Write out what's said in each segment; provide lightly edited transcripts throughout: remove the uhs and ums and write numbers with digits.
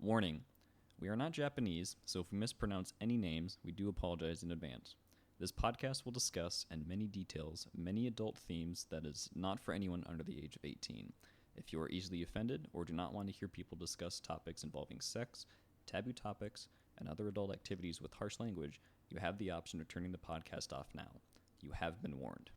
Warning, we are not Japanese, so if we mispronounce any names, we do apologize in advance. This podcast will discuss, in many details, many adult themes that is not for anyone under the age of 18. If you are easily offended or do not want to hear people discuss topics involving sex, taboo topics, and other adult activities with harsh language, you have the option of turning the podcast off now. You have been warned.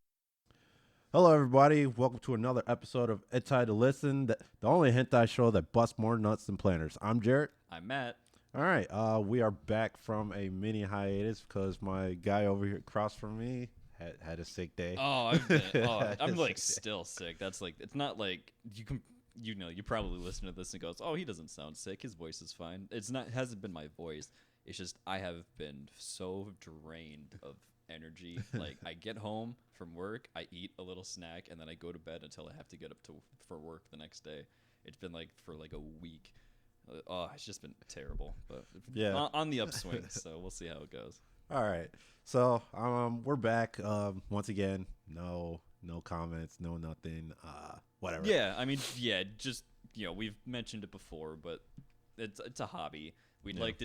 Hello, everybody. Welcome to another episode of Hentai to Listen, the only hentai show that busts more nuts than planners. I'm Jarrett. I'm Matt. All right, we are back from a mini hiatus because my guy over here across from me had a sick day. I'm like still sick. That's like, it's not like you can, you probably listen to this and goes, oh, he doesn't sound sick. His voice is fine. Hasn't been my voice. It's just I have been so drained of energy. Like, I get home from work, I eat a little snack, and then I go to bed until I have to get up for work the next day. It's been like for like a week. It's just been terrible, but yeah, on the upswing. So we'll see how it goes. All right, so we're back once again. No comments, no nothing. Whatever. Yeah, I mean, just we've mentioned it before, but it's a hobby. We'd like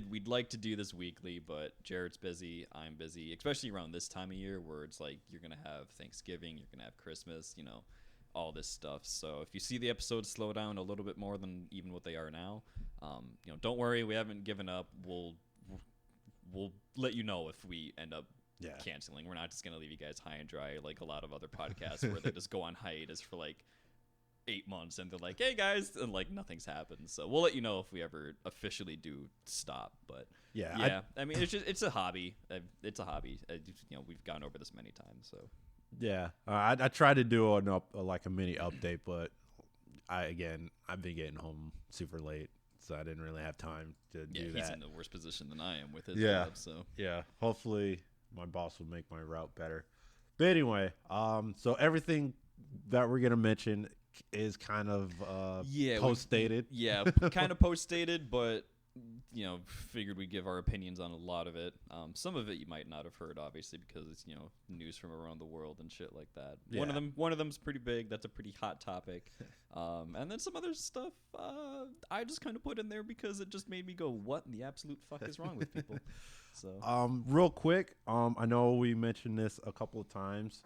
to do this weekly, but Jarrett's busy, I'm busy, especially around this time of year where it's like you're gonna have Thanksgiving, you're gonna have Christmas, all this stuff. So if you see the episodes slow down a little bit more than even what they are now, don't worry, we haven't given up. We'll let you know if we end up canceling. We're not just gonna leave you guys high and dry like a lot of other podcasts where they just go on hiatus for like 8 months and they're like, hey guys, and like nothing's happened. So we'll let you know if we ever officially do stop. But I mean, it's a hobby. It's a hobby. We've gone over this many times. So I tried to do a mini update, but I've been getting home super late, so I didn't really have time to do that. He's in the worse position than I am with his job. So hopefully my boss will make my route better. But anyway, so everything that we're gonna mention is kind of post-stated. Kind of post-stated, but figured we'd give our opinions on a lot of it. Some of it you might not have heard, obviously, because it's news from around the world and shit like that. One of them's pretty big. That's a pretty hot topic. And then some other stuff I just kind of put in there because it just made me go, what in the absolute fuck is wrong with people? So real quick, I know we mentioned this a couple of times.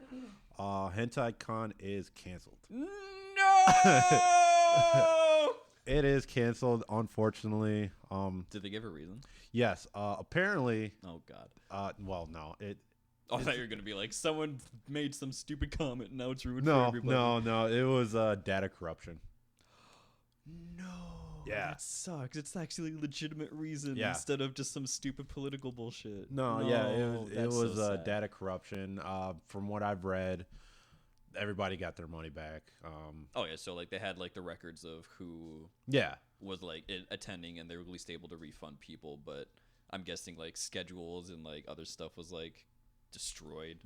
Hentai Con is canceled. No! It is canceled, unfortunately. Did they give a reason? Yes. Apparently. Oh God. Well, no. I thought you were gonna be like, someone made some stupid comment and now it's ruined for everybody. No. It was data corruption. No. Yeah. That sucks. It's actually a legitimate reason instead of just some stupid political bullshit. It was data corruption. From what I've read, everybody got their money back. So like they had like the records of who was like attending, and they were at least able to refund people, but I'm guessing like schedules and like other stuff was like destroyed.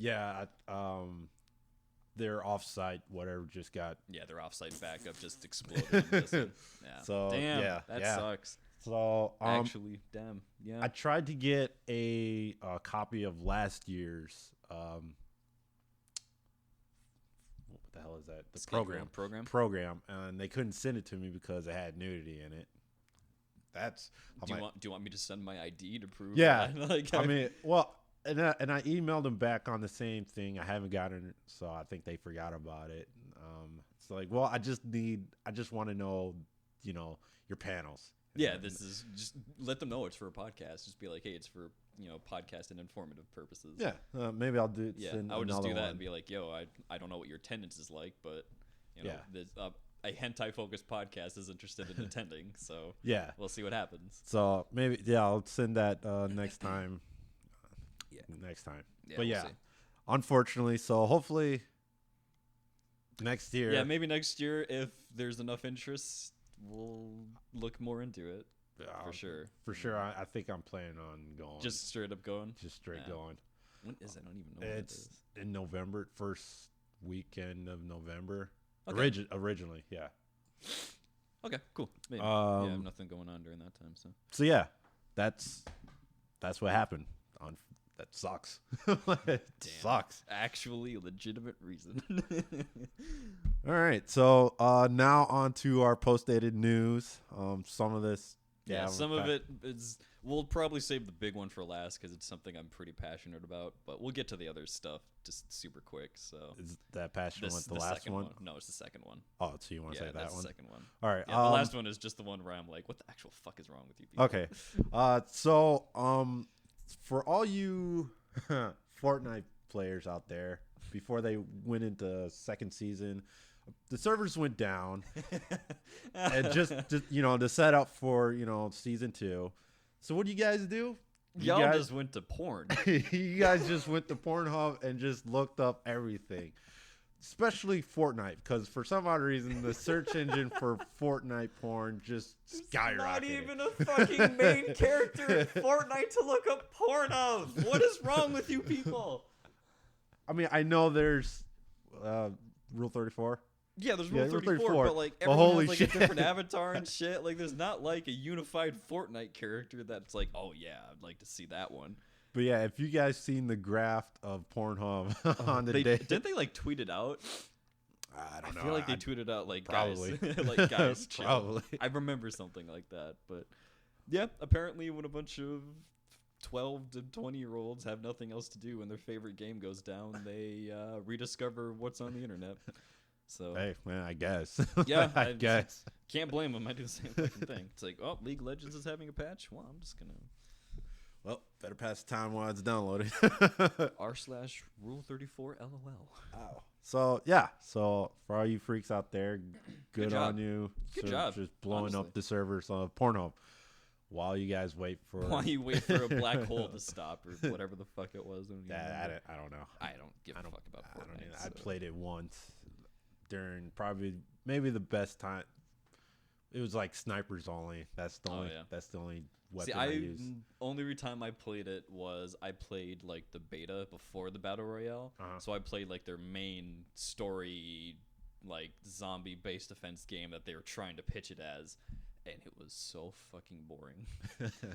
Their offsite whatever just got their offsite backup just exploded. So damn, that sucks. So actually, I tried to get a copy of last year's what the hell is that? The program, and they couldn't send it to me because it had nudity in it. Do you want me to send my ID to prove? Yeah, that? And I emailed them back on the same thing. I haven't gotten it, so I think they forgot about it. It's like, well, I just want to know, your panels. This is just let them know it's for a podcast. Just be like, hey, it's for podcast and informative purposes. Maybe I'll do it. Yeah, I would just do that and be like, yo, I don't know what your attendance is like, but there's a hentai focused podcast is interested in attending, so we'll see what happens. So maybe I'll send that next time. Next time. But we'll see. Unfortunately, so hopefully next year. Yeah, maybe next year if there's enough interest, we'll look more into it. For sure. For sure. I think I'm planning on going. Just straight up going? Just straight going. When is it? I don't even know when it is. In November, first weekend of November. Okay. Originally, yeah. Okay, cool. Maybe. I have nothing going on during that time. So yeah, that's what happened. That sucks. It sucks. Actually, a legitimate reason. All right. So now on to our post-dated news. Some of this Yeah, some of it is. We'll probably save the big one for last because it's something I'm pretty passionate about. But we'll get to the other stuff just super quick. So is that passionate with the last one? No, it's the second one. Oh, so you want to say that that's one? The second one. All right. Yeah, the last one is just the one where I'm like, what the actual fuck is wrong with you people? Okay. For all you Fortnite players out there, before they went into second season, the servers went down, and just to set up for season 2. So what do you guys do? Y'all just went to porn. You guys just went to Pornhub and just looked up everything, especially Fortnite, because for some odd reason the search engine for Fortnite porn just skyrocketed. Not even a fucking main character in Fortnite to look up porn of. What is wrong with you people? I mean, I know there's Rule 34. Yeah, there's Rule 34, but like everyone has like a different avatar and shit. Like, there's not like a unified Fortnite character that's like, oh yeah, I'd like to see that one. But yeah, if you guys seen the graph of Pornhub on the day, didn't they like tweet it out? I don't know. I feel like they tweeted out like probably. guys, like guys, chill. Probably. I remember something like that. But yeah, apparently when a bunch of 12 to 20-year-olds have nothing else to do and their favorite game goes down, they rediscover what's on the internet. So hey, man, I guess. Yeah, I guess. Can't blame them. I do the same fucking thing. It's like, oh, League of Legends is having a patch. Well, I'm just gonna. Well, better pass the time while it's downloading. r/Rule34 LOL. Wow. So yeah, so for all you freaks out there, good on you. Good job. Just blowing honestly. up the servers of Pornhub while you guys wait for a black hole to stop or whatever the fuck it was. I don't know. I don't give a fuck about Fortnite. I played it once during maybe the best time. It was like snipers only. That's the only. That's the only weapon I used. Only time I played it was I played like the beta before the battle royale. So I played like their main story, like zombie based defense game that they were trying to pitch it as, and it was so fucking boring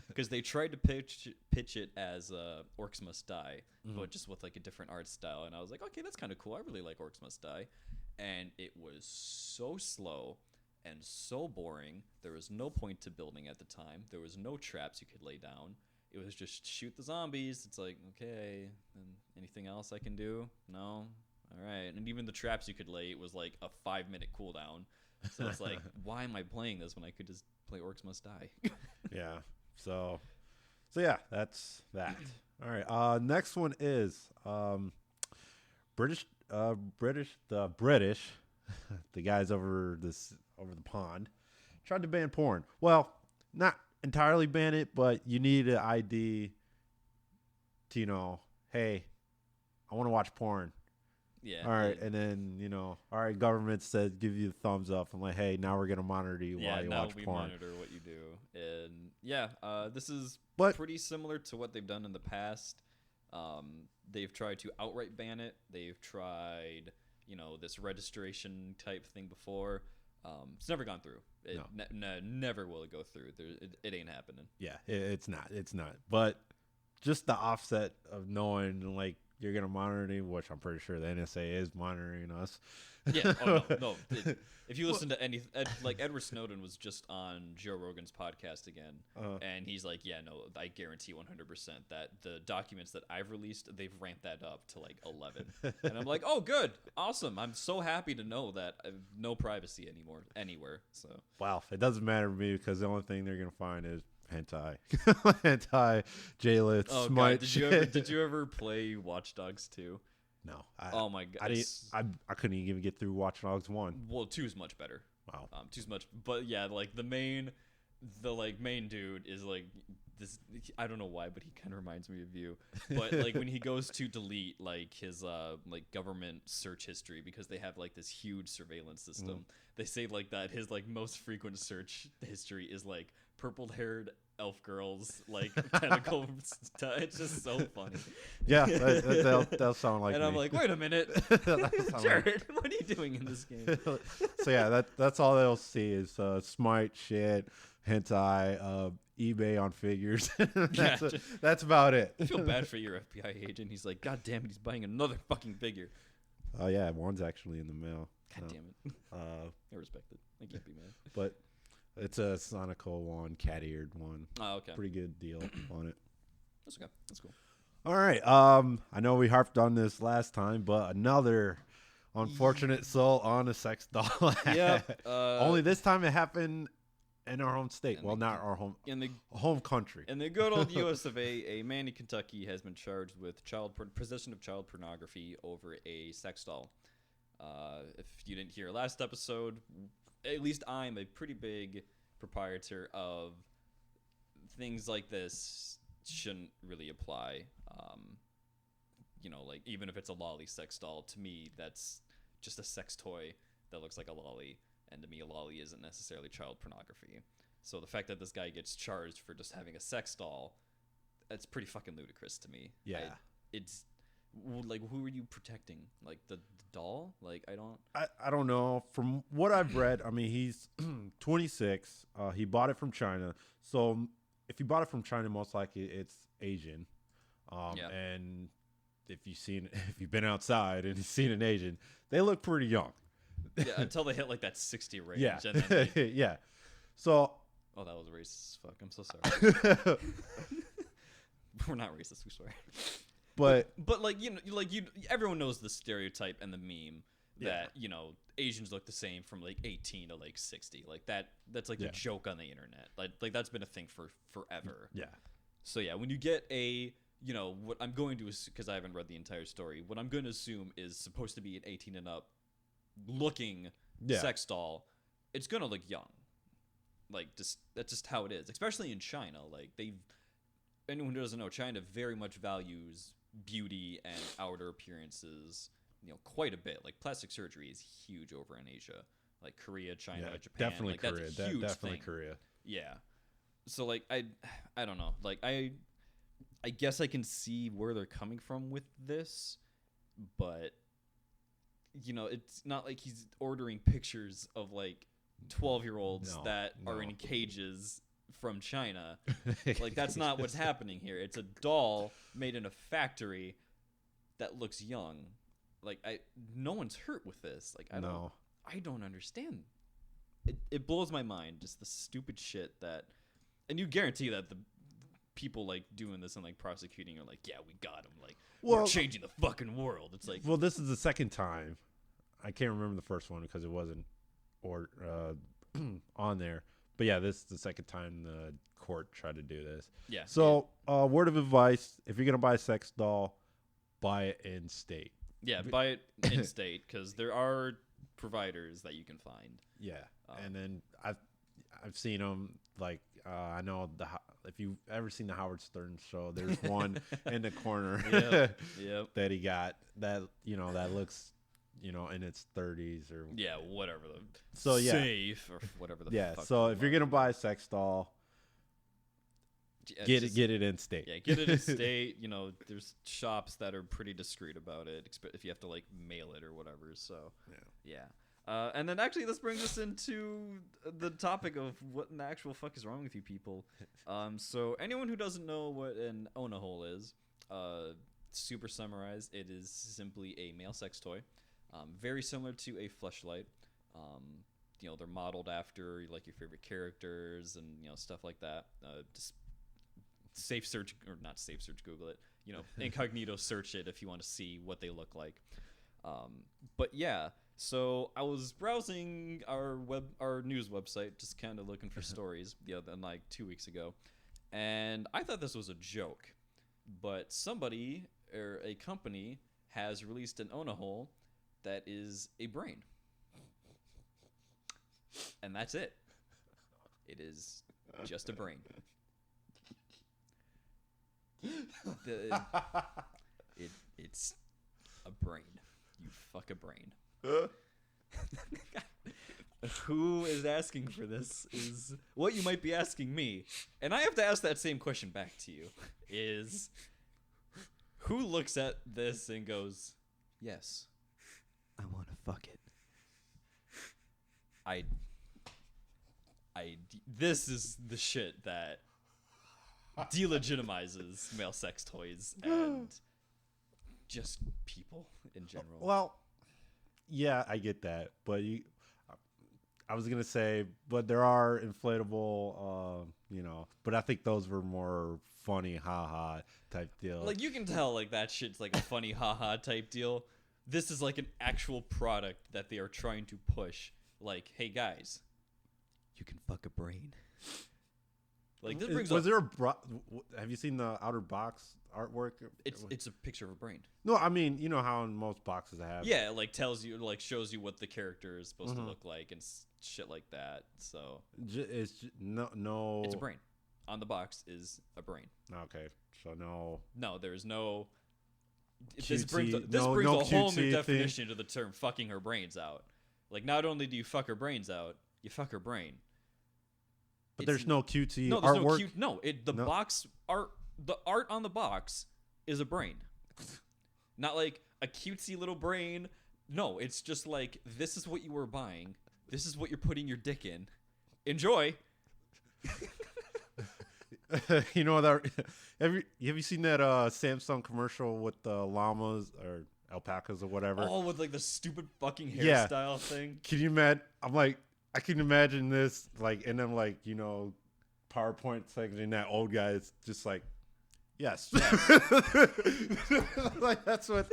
because they tried to pitch it as Orcs Must Die, but just with like a different art style. And I was like, okay, that's kind of cool. I really like Orcs Must Die, and it was so slow and so boring. There was no point to building at the time. There was no traps you could lay down. It was just shoot the zombies. It's like, okay, and anything else I can do? No? All right. And even the traps you could lay, it was like a 5-minute cooldown. So it's like, why am I playing this when I could just play Orcs Must Die? Yeah. So yeah, that's that. All right. Next one is British, the guys over the pond tried to ban porn. Well, not entirely ban it, but you need an ID to hey, I want to watch porn. Yeah. All right, and then all right, government says give you the thumbs up. I'm like, hey, now we're gonna monitor you while you watch porn. Yeah, now we monitor what you do, and yeah, this is pretty similar to what they've done in the past. They've tried to outright ban it. They've tried, this registration type thing before. It's never gone through. Never will it go through. It ain't happening. Yeah, it's not. It's not. But just the offset of knowing like you're gonna monitor me, which I'm pretty sure the NSA is monitoring us. Yeah. Oh no. If you listen to Edward Snowden was just on Joe Rogan's podcast again, and he's like, yeah, no, I guarantee 100% that the documents that I've released, they've ramped that up to like 11. And I'm like, oh, good, awesome. I'm so happy to know that I have no privacy anymore anywhere. So wow, it doesn't matter to me because the only thing they're gonna find is hentai, J-Lit, smite. God, did you ever play Watch Dogs 2? No. Oh my god. I couldn't even get through Watch Dogs 1. Well, 2 is much better. Wow. 2's much, but yeah, like the main dude is like this. I don't know why, but he kind of reminds me of you. But like when he goes to delete like his like government search history because they have like this huge surveillance system. They say like that his like most frequent search history is like purple-haired elf girls, like tentacle. It's just so funny. Yeah, that'll sound like. And me. I'm like, wait a minute, Jared, what are you doing in this game? So yeah, that's all they'll see is smite shit, hentai, eBay on figures. That's about it. I feel bad for your FBI agent. He's like, God damn it, he's buying another fucking figure. Oh yeah, one's actually in the mail. God damn it. I respect it. I can't be mad. But It's a Sonical one, cat-eared one. Oh, okay. Pretty good deal on it. That's okay. That's cool. All right. I know we harped on this last time, but another unfortunate soul on a sex doll. Yep. Only this time it happened in our home state. Well, not our in the home country. In the good old U.S. of A, a man in Kentucky has been charged with possession of child pornography over a sex doll. If you didn't hear last episode, at least I'm a pretty big proprietor of things like this shouldn't really apply. Like even if it's a lolly sex doll, to me that's just a sex toy that looks like a lolly, and to me a lolly isn't necessarily child pornography. So the fact that this guy gets charged for just having a sex doll, that's pretty fucking ludicrous to me. Yeah. It's like, who are you protecting? Like the doll? Like I don't know. From what I've read, I mean, he's 26. He bought it from China. So if he bought it from China, most likely it's Asian. And if you've been outside and you've seen an Asian, they look pretty young. Yeah, until they hit like that 60 range. Yeah. And then yeah. So. Oh, that was racist as fuck. I'm so sorry. We're not racist, we swear. But everyone knows the stereotype and the meme that, Asians look the same from like 18 to like 60. Like that's like a joke on the internet. Like that's been a thing for forever. Yeah. So yeah, when you get what I'm going to assume, because I haven't read the entire story, what I'm going to assume is supposed to be an 18 and up looking sex doll, it's going to look young. Like that's just how it is, especially in China. Like anyone who doesn't know, China very much values beauty and outer appearances, quite a bit. Like plastic surgery is huge over in Asia, like Korea, China, Japan. Definitely like, Korea. That's a huge definitely thing. Korea. Yeah. So like I don't know. Like I guess I can see where they're coming from with this, but it's not like he's ordering pictures of like 12-year-olds that are in cages from China. Like that's not what's happening here. It's a doll made in a factory that looks young. Like no one's hurt with this. Like I don't understand. It blows my mind, just the stupid shit that, and you guarantee that the people like doing this and like prosecuting are like, yeah, we got him. Like we're changing the fucking world. It's like, well, this is the second time. I can't remember the first one because it wasn't on there. But yeah, this is the second time the court tried to do this. Yeah. So, word of advice: if you're gonna buy a sex doll, buy it in state. Yeah, buy it in state because there are providers that you can find. Yeah, and then I've seen them. Like I know if you've ever seen the Howard Stern show, there's one in the corner yep. that he got that that looks in its 30s or whatever safe or whatever the fuck. So if you're gonna buy a sex doll, get it in state. Yeah, get it in state. There's shops that are pretty discreet about it if you have to like mail it or whatever. So yeah. And then actually this brings us into the topic of what in the actual fuck is wrong with you people. So anyone who doesn't know what an Ona hole is, super summarized, it is simply a male sex toy. Very similar to a fleshlight. They're modeled after like your favorite characters and stuff like that. Just safe search, or not safe search, Google it. Incognito search it if you want to see what they look like. But yeah, so I was browsing our news website, just kind of looking for stories like 2 weeks ago, and I thought this was a joke, but somebody or a company has released an Ona hole that is a brain. And that's it. It is just a brain. It's a brain. You fuck a brain. Who is asking for this is what you might be asking me. And I have to ask that same question back to you. Is who looks at this and goes, yes, I want to fuck it. This is the shit that delegitimizes male sex toys and just people in general. Well, yeah, I get that, but I was gonna say, but there are inflatable, but I think those were more funny, haha type deal. Like, you can tell, like, that shit's like a funny haha type deal. This is like an actual product that they are trying to push. Like, hey guys, you can fuck a brain. Like, this brings was up. Have you seen the outer box artwork? It's a picture of a brain. No, I mean, you know how in most boxes I have. Yeah, it, like, tells you, like, shows you what the character is supposed to look like and shit like that. So no. It's a brain. On the box is a brain. Okay, so no. No, there's no. Cutesy, This brings a whole new definition to the term "fucking her brains out." Like, not only do you fuck her brains out, you fuck her brain. But there's no cutesy no, there's artwork. Box art. The art on the box is a brain, not like a cutesy little brain. No, it's just like, this is what you were buying. This is what you're putting your dick in. Enjoy. You know that? Have you seen that Samsung commercial with the llamas or alpacas or whatever? Oh, with like the stupid fucking hairstyle thing. Can you imagine? I can imagine this, like, and then, like, PowerPoint section, that old guy is just like, yes. Like, that's what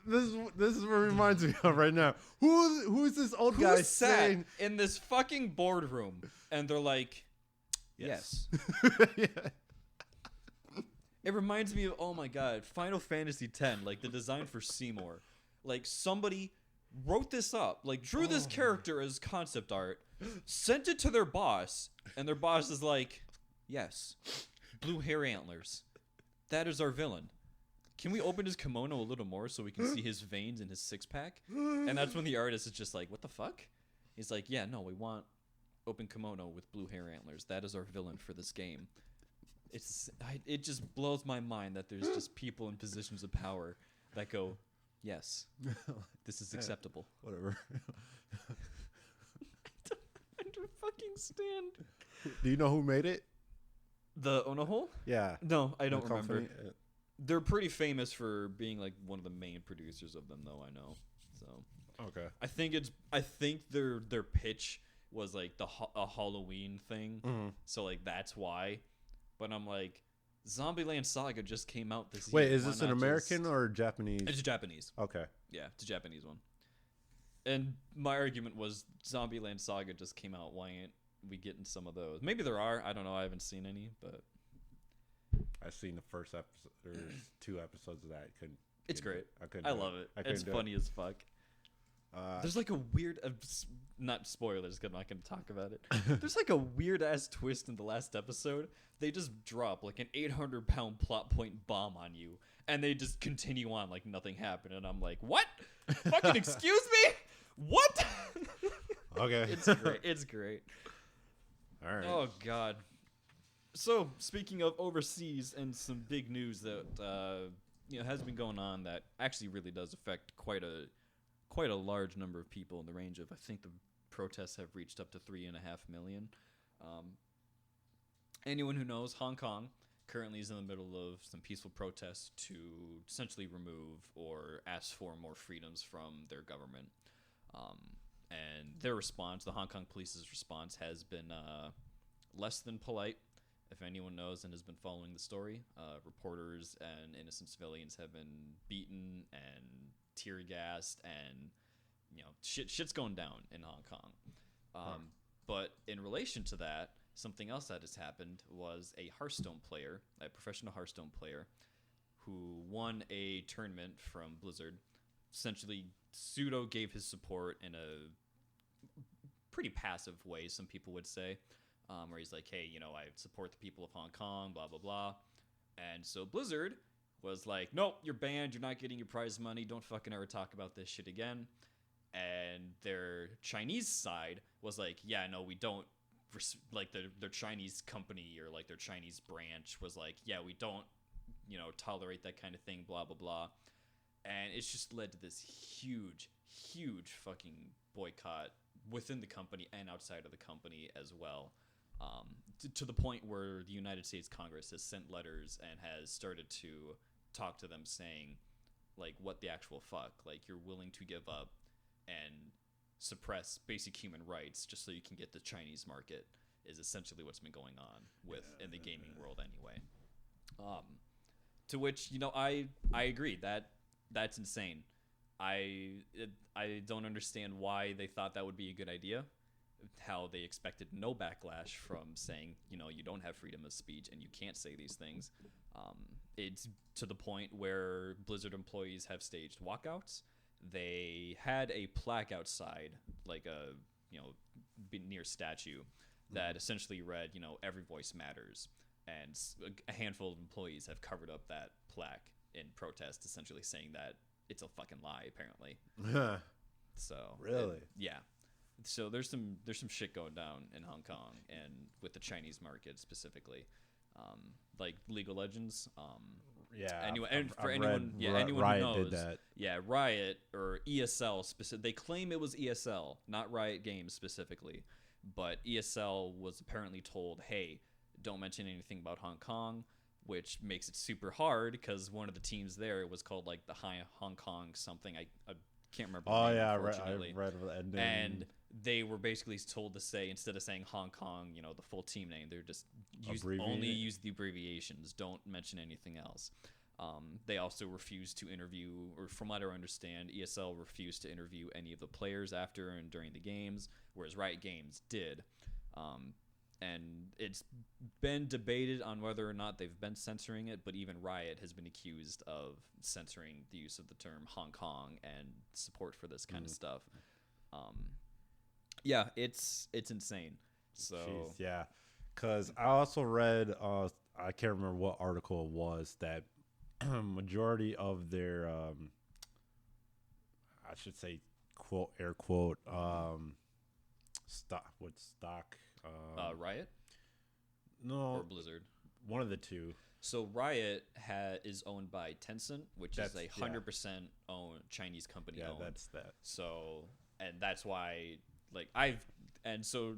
this is what it reminds me of right now. Who's this old guy saying in this fucking boardroom and they're like, yes. Yeah. It reminds me of, oh my god, Final Fantasy X, like the design for Seymour. Like, somebody wrote this up, like drew this character as concept art, sent it to their boss, and their boss is like, yes, blue hair antlers. That is our villain. Can we open his kimono a little more so we can see his veins and his six-pack? And that's when the artist is just like, what the fuck? He's like, yeah, no, we want open kimono with blue hair antlers. That is our villain for this game. It just blows my mind that there's just people in positions of power that go, yes, this is acceptable. Whatever. I don't fucking stand. Do you know who made it? The Onohole? Yeah. No, I don't remember. They're pretty famous for being like one of the main producers of them, though. I know. So okay. I think their pitch was like a Halloween thing. Mm-hmm. So like that's why. But I'm like, Zombieland Saga just came out this year. Wait, is this an American or Japanese? It's Japanese. Okay. Yeah, it's a Japanese one. And my argument was, Zombieland Saga just came out. Why ain't we getting some of those? Maybe there are. I don't know. I haven't seen any, but I've seen the first episode or 2 episodes of that. It's great. I love it. It's funny as fuck. There's like a weird, not spoilers, because I'm not going to talk about it. There's like a weird ass twist in the last episode. They just drop like an 800-pound plot point bomb on you, and they just continue on like nothing happened. And I'm like, what? Fucking excuse me? What? Okay. It's great. It's great. All right. Oh god. So speaking of overseas and some big news that has been going on that actually really does affect quite a large number of people in the range of, I think the protests have reached up to 3.5 million. Anyone who knows, Hong Kong currently is in the middle of some peaceful protests to essentially remove or ask for more freedoms from their government. And their response, the Hong Kong police's response, has been less than polite. If anyone knows and has been following the story, reporters and innocent civilians have been beaten and tear gassed, and shit's going down in Hong Kong. But in relation to that, something else that has happened was a Hearthstone player, a professional Hearthstone player, who won a tournament from Blizzard. Essentially, pseudo gave his support in a pretty passive way, some people would say, where he's like, hey, I support the people of Hong Kong, blah, blah, blah. And so Blizzard was like, nope, you're banned, you're not getting your prize money, don't fucking ever talk about this shit again. And their Chinese side was like, yeah, no, we don't, like their Chinese company or like their Chinese branch was like, yeah, we don't, tolerate that kind of thing, blah, blah, blah. And it's just led to this huge fucking boycott within the company and outside of the company as well. To the point where the United States Congress has sent letters and has started to talk to them saying, like, what the actual fuck? Like, you're willing to give up and suppress basic human rights just so you can get the Chinese market is essentially what's been going on with in the gaming world anyway. To which, you know, I agree that that's insane. I don't understand why they thought that would be a good idea. How they expected no backlash from saying, you know, you don't have freedom of speech and you can't say these things. It's to the point where Blizzard employees have staged walkouts. They had a plaque outside, like a, you know, near statue that essentially read, you know, every voice matters. And a handful of employees have covered up that plaque in protest, essentially saying that it's a fucking lie, apparently. So really, yeah. So there's some shit going down in Hong Kong and with the Chinese market specifically, like League of Legends. Anyway, and for anyone Riot who knows, did that. Yeah, Riot or ESL specific. They claim it was ESL, not Riot Games specifically, but ESL was apparently told, "Hey, don't mention anything about Hong Kong," which makes it super hard because one of the teams there was called like the Hong Kong something. I can't remember. Oh, the name, yeah, unfortunately. I read that. And they were basically told to say, instead of saying Hong Kong, you know, the full team name, they're just only use the abbreviations. Don't mention anything else. They also refused to interview, or from what I understand, ESL refused to interview any of the players after and during the games, whereas Riot Games did. And it's been debated on whether or not they've been censoring it, but even Riot has been accused of censoring the use of the term Hong Kong and support for this kind of stuff. Yeah, it's insane. So jeez, yeah, because I also read, I can't remember what article it was, that majority of their, I should say, quote, air quote, stock. Riot? No, or Blizzard? one of the two. So Riot is owned by Tencent, which is a 100% owned Chinese company. Yeah, owned. that's that. So, and that's why, like, so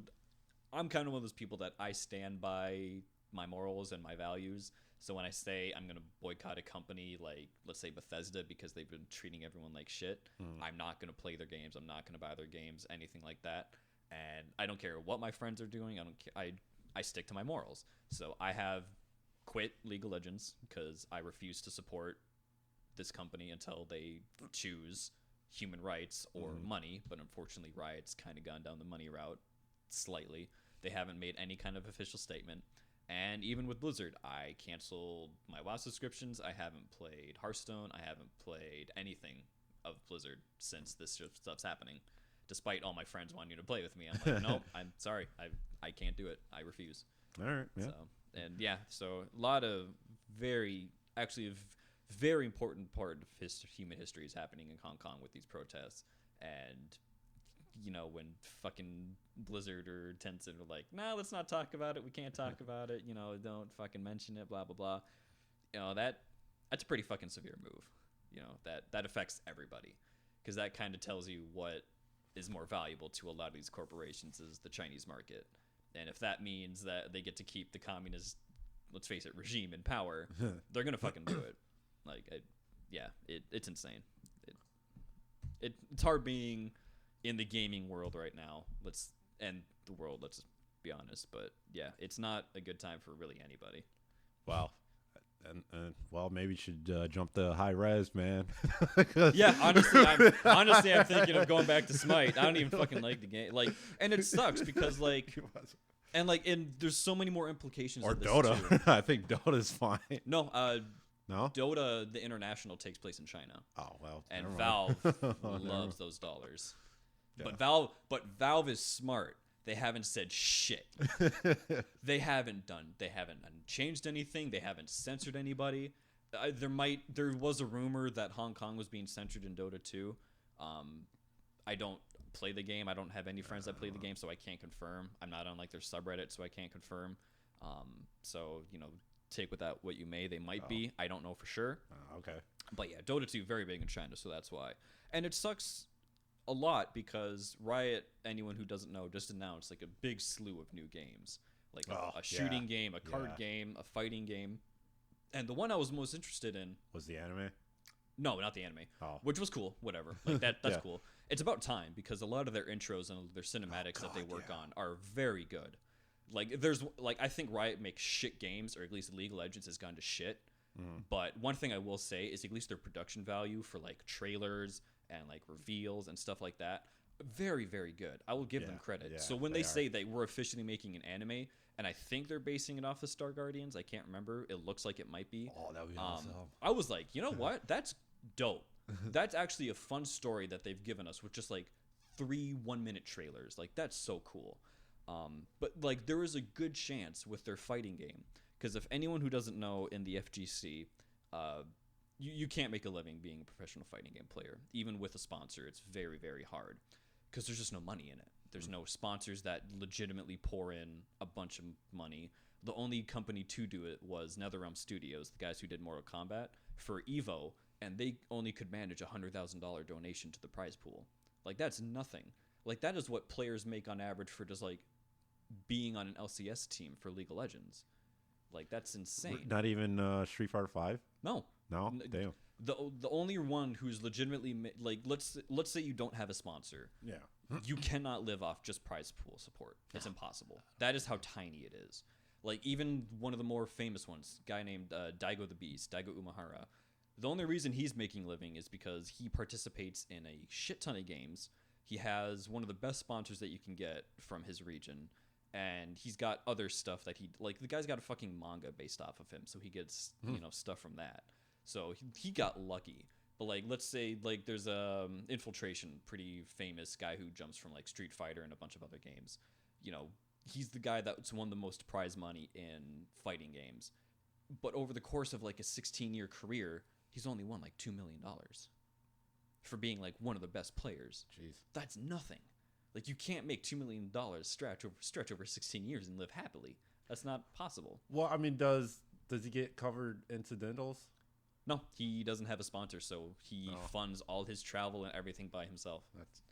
I'm kind of one of those people that I stand by my morals and my values. So when I say I'm gonna boycott a company like, let's say, Bethesda, because they've been treating everyone like shit, I'm not gonna play their games. I'm not gonna buy their games, anything like that. And I don't care what my friends are doing. I don't care. I stick to my morals. So I have quit League of Legends because I refuse to support this company until they choose human rights or money. But unfortunately, Riot's kind of gone down the money route slightly. They haven't made any kind of official statement. And even with Blizzard, I canceled my WoW subscriptions. I haven't played Hearthstone. I haven't played anything of Blizzard since this stuff's happening. Despite all my friends wanting to play with me, I'm like, nope, I'm sorry, I can't do it. I refuse. All right. Yeah. So a lot of very important part of human history is happening in Hong Kong with these protests. And you know, when fucking Blizzard or Tencent are like, no, let's not talk about it. We can't talk about it. You know, don't fucking mention it. Blah blah blah. You know, that's a pretty fucking severe move. You know, that affects everybody, because that kind of tells you what is more valuable to a lot of these corporations is the Chinese market. And if that means that they get to keep the communist, let's face it, regime in power, they're gonna fucking do it. Like, it's insane. It's hard being in the gaming world right now. Let's just be honest. But yeah, it's not a good time for really anybody. Wow. And well, maybe you should jump to high res, man. Yeah, honestly, I'm thinking of going back to Smite. I don't even fucking like the game. Like, and it sucks because and there's so many more implications. Or of this Dota. too. I think Dota's fine. No, no. Dota, the international, takes place in China. Oh well. And Valve loves those dollars. Yeah. But Valve is smart. They haven't said shit. They haven't changed anything. They haven't censored anybody. There was a rumor that Hong Kong was being censored in Dota 2. I don't play the game. I don't have any friends that play the game, so I can't confirm. I'm not on their subreddit, so I can't confirm. So, you know, take with that what you may. They might be. I don't know for sure. Okay. But yeah, Dota 2 very big in China, so that's why. And it sucks a lot because Riot, anyone who doesn't know, just announced a big slew of new games, a shooting game, a card game, a fighting game. And the one I was most interested in was the anime. No, not the anime. Oh. Which was cool. Whatever. That's cool. It's about time because a lot of their intros and their cinematics that they work on are very good. Like there's like I think Riot makes shit games, or at least League of Legends has gone to shit. But one thing I will say is at least their production value for like trailers and like reveals and stuff like that, very, very good. I will give them credit. So when they say that we're officially making an anime, and I think they're basing it off of Star Guardians, I can't remember. It looks like it might be. Oh, that would be awesome. I was like, you know what? That's dope. That's actually a fun story that they've given us with just like 3 1-minute trailers. Like that's so cool. But like there is a good chance with their fighting game. Because if anyone who doesn't know in the FGC, you can't make a living being a professional fighting game player. Even with a sponsor, it's very, very hard. Because there's just no money in it. There's no sponsors that legitimately pour in a bunch of money. The only company to do it was NetherRealm Studios, the guys who did Mortal Kombat, for EVO, and they only could manage a $100,000 donation to the prize pool. Like, that's nothing. Like, that is what players make on average for just, like, being on an LCS team for League of Legends. Like, that's insane. Not even Street Fighter 5? No. No? Damn. The only one who's legitimately like let's say you don't have a sponsor. Yeah. You cannot live off just prize pool support. It's impossible. That is how tiny it is. Like even one of the more famous ones, a guy named Daigo the Beast, Daigo Umehara. The only reason he's making a living is because he participates in a shit ton of games. He has one of the best sponsors that you can get from his region. And he's got other stuff that the guy's got a fucking manga based off of him, so he gets stuff from that. So he got lucky. But like let's say like there's Infiltration, pretty famous guy who jumps from like Street Fighter and a bunch of other games. You know, he's the guy that's won the most prize money in fighting games. But over the course of like a 16-year career, he's only won like $2 million for being like one of the best players. Jeez. That's nothing. Like you can't make $2 million stretch over 16 years and live happily. That's not possible. Well, I mean, does he get covered incidentals? No, he doesn't have a sponsor, so he funds all his travel and everything by himself.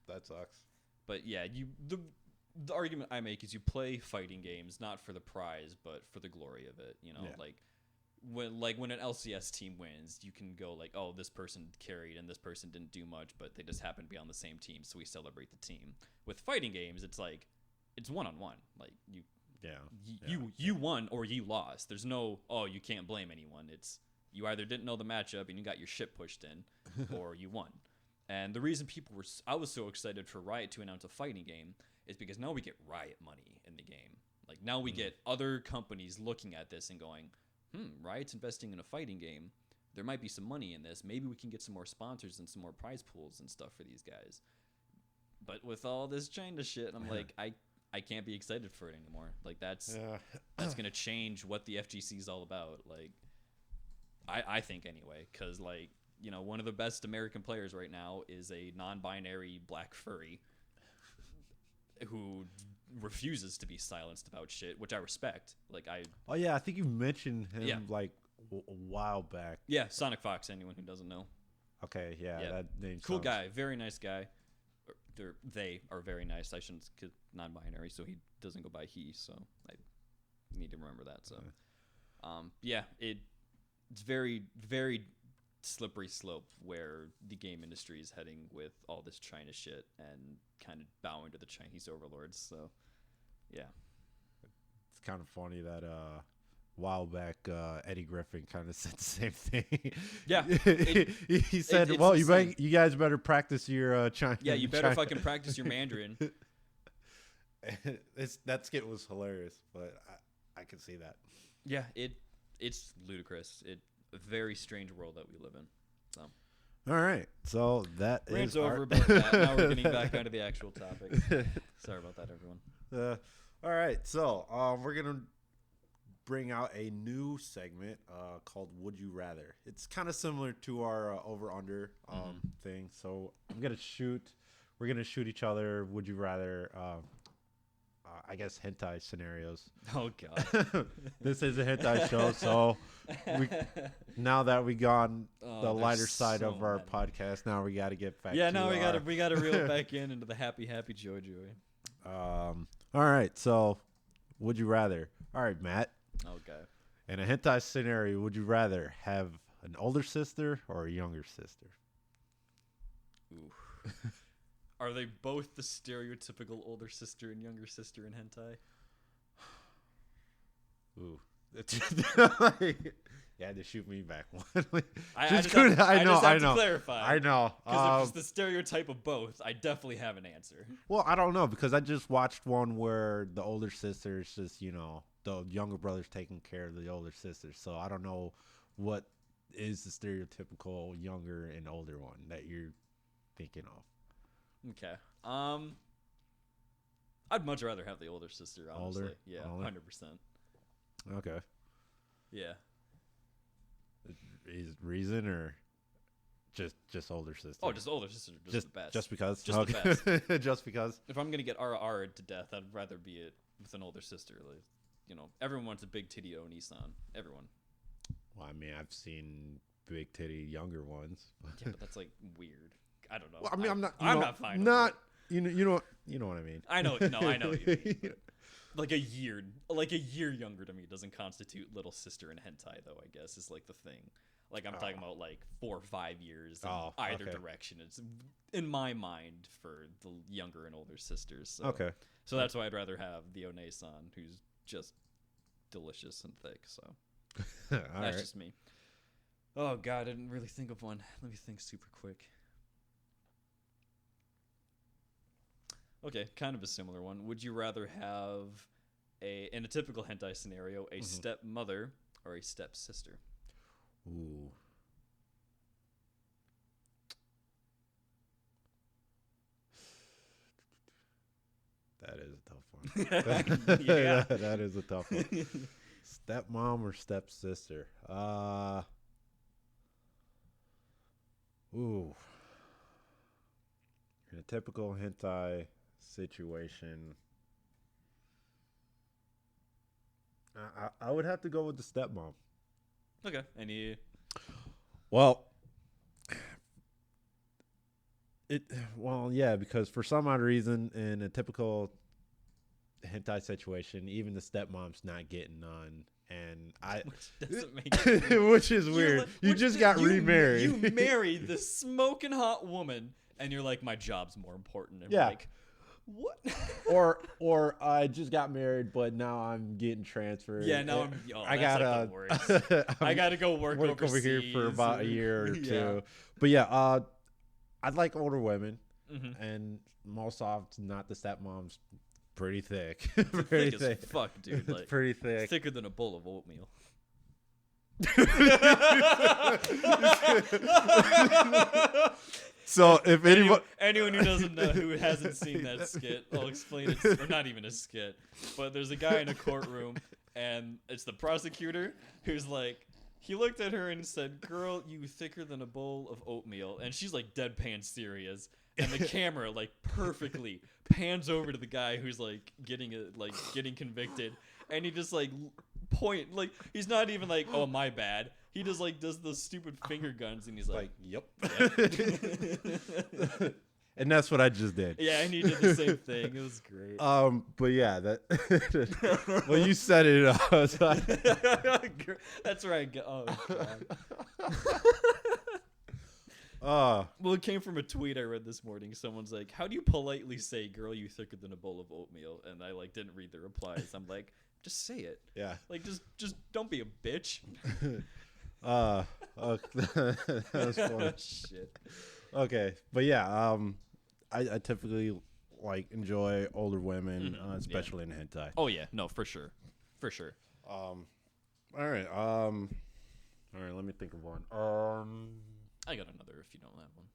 That sucks. But yeah, the argument I make is you play fighting games not for the prize, but for the glory of it. You know, when an LCS team wins, you can go like, oh, this person carried and this person didn't do much, but they just happen to be on the same team, so we celebrate the team. With fighting games, it's like it's one-on-one. Like you won or you lost. There's no you can't blame anyone. It's you either didn't know the matchup and you got your shit pushed in, or you won. And the reason I was so excited for Riot to announce a fighting game is because now we get Riot money in the game. Like now we get other companies looking at this and going, Riot's investing in a fighting game. There might be some money in this. Maybe we can get some more sponsors and some more prize pools and stuff for these guys. But with all this China shit, I'm like, I can't be excited for it anymore. Like that's gonna change what the FGC is all about. Like I think anyway, because like one of the best American players right now is a non-binary black furry who refuses to be silenced about shit, which I respect. Like I think you mentioned him like a while back. Yeah, Sonic Fox. Anyone who doesn't know. Okay, yeah. That name cool guy, very nice guy. They are very nice. I shouldn't, cause non-binary, so he doesn't go by he. So I need to remember that. So, it's very, very slippery slope where the game industry is heading with all this China shit and kind of bowing to the Chinese overlords. So, yeah. It's kind of funny that a while back Eddie Griffin kind of said the same thing. Yeah. He said, you guys better practice your China. Yeah, you better fucking practice your Mandarin. That skit was hilarious, but I can see that. Yeah, it's ludicrous. A very strange world that we live in. So, all right. So that rant's is over about that. Now we're getting back onto the actual topic. Sorry about that, everyone. All right. So we're gonna bring out a new segment called "Would You Rather." It's kind of similar to our over/under thing. So we're gonna shoot each other. Would you rather? I guess hentai scenarios. Oh God! This is a hentai show, so now that we gone the lighter side of our podcast, now we got to get back. Yeah, now we got to reel it back into the happy joy. All right, so would you rather? All right, Matt. Okay. In a hentai scenario, would you rather have an older sister or a younger sister? Ooh. Are they both the stereotypical older sister and younger sister in hentai? Ooh. You had to shoot me back one. I just have to clarify. I know. Because if it's the stereotype of both, I definitely have an answer. Well, I don't know because I just watched one where the older sister is just, the younger brother's taking care of the older sister. So I don't know what is the stereotypical younger and older one that you're thinking of. Okay. I'd much rather have the older sister, honestly. Older? Yeah, Older? 100%. Okay. Yeah. Is reason or just older sister? Oh, just older sister, just the best. Just because? Just the best. Just because? If I'm gonna get RR'd to death, I'd rather be it with an older sister. Like, everyone wants a big titty Nissan. Everyone. Well, I mean, I've seen big titty younger ones. Yeah, but that's like weird. I don't know. Well, I mean, I'm not. I'm not fine. Not. You know what I mean. I know. No, I know what you mean. Like a year younger to me doesn't constitute little sister in hentai, though. I guess is like the thing. Like I'm talking about like 4 or 5 years in either direction. It's in my mind for the younger and older sisters. So. Okay. So that's why I'd rather have the One, who's just delicious and thick. So that's just me. Oh God, I didn't really think of one. Let me think super quick. Okay, kind of a similar one. Would you rather have in a typical hentai scenario, a stepmother or a stepsister? Ooh. That is a tough one. Yeah. That is a tough one. Stepmom or stepsister? Ooh. In a typical hentai situation, I would have to go with the stepmom. Okay. Any? Well, yeah, because for some odd reason, in a typical hentai situation, even the stepmom's not getting none, and which doesn't make sense. Which is weird. You just got remarried. You married this smoking hot woman, and you're like, my job's more important. And yeah. Like, what? or I just got married, but now I'm getting transferred. Yeah, now I gotta like I gotta go work over here for about a year or two. But yeah, I'd like older women, and most often not the stepmoms. Pretty thick. Pretty thick as fuck, dude. Like, it's pretty thick. Thicker than a bowl of oatmeal. So if anyone who doesn't know, who hasn't seen that skit, I'll explain it. Or not even a skit, but there's a guy in a courtroom, and it's the prosecutor who's like, he looked at her and said, "Girl, you thicker than a bowl of oatmeal," and she's like deadpan serious, and the camera like perfectly pans over to the guy who's like getting convicted, and he just like he's not even like, "Oh, my bad." He just like does those stupid finger guns, and he's like "Yep." And that's what I just did. Yeah, and he did the same thing. It was great. But yeah, that. Well, you said it. So that's right. Oh. Well, it came from a tweet I read this morning. Someone's like, "How do you politely say, 'Girl, you thicker than a bowl of oatmeal?'" And I like didn't read the replies. I'm like, just say it. Yeah. Like just don't be a bitch. That was funny. Shit. Okay, but yeah, I typically enjoy older women, especially in hentai. Oh yeah, no, for sure. All right, let me think of one. I got another if you don't have one.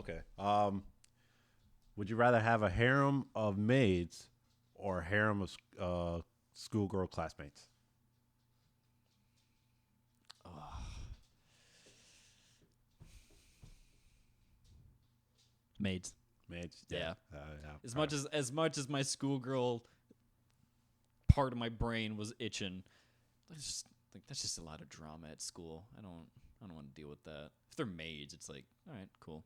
Okay. Would you rather have a harem of maids or a harem of schoolgirl classmates? Maids. Yeah. Yeah. As much as my schoolgirl part of my brain was itching, that's just a lot of drama at school. I don't want to deal with that. If they're maids, it's like, all right, cool.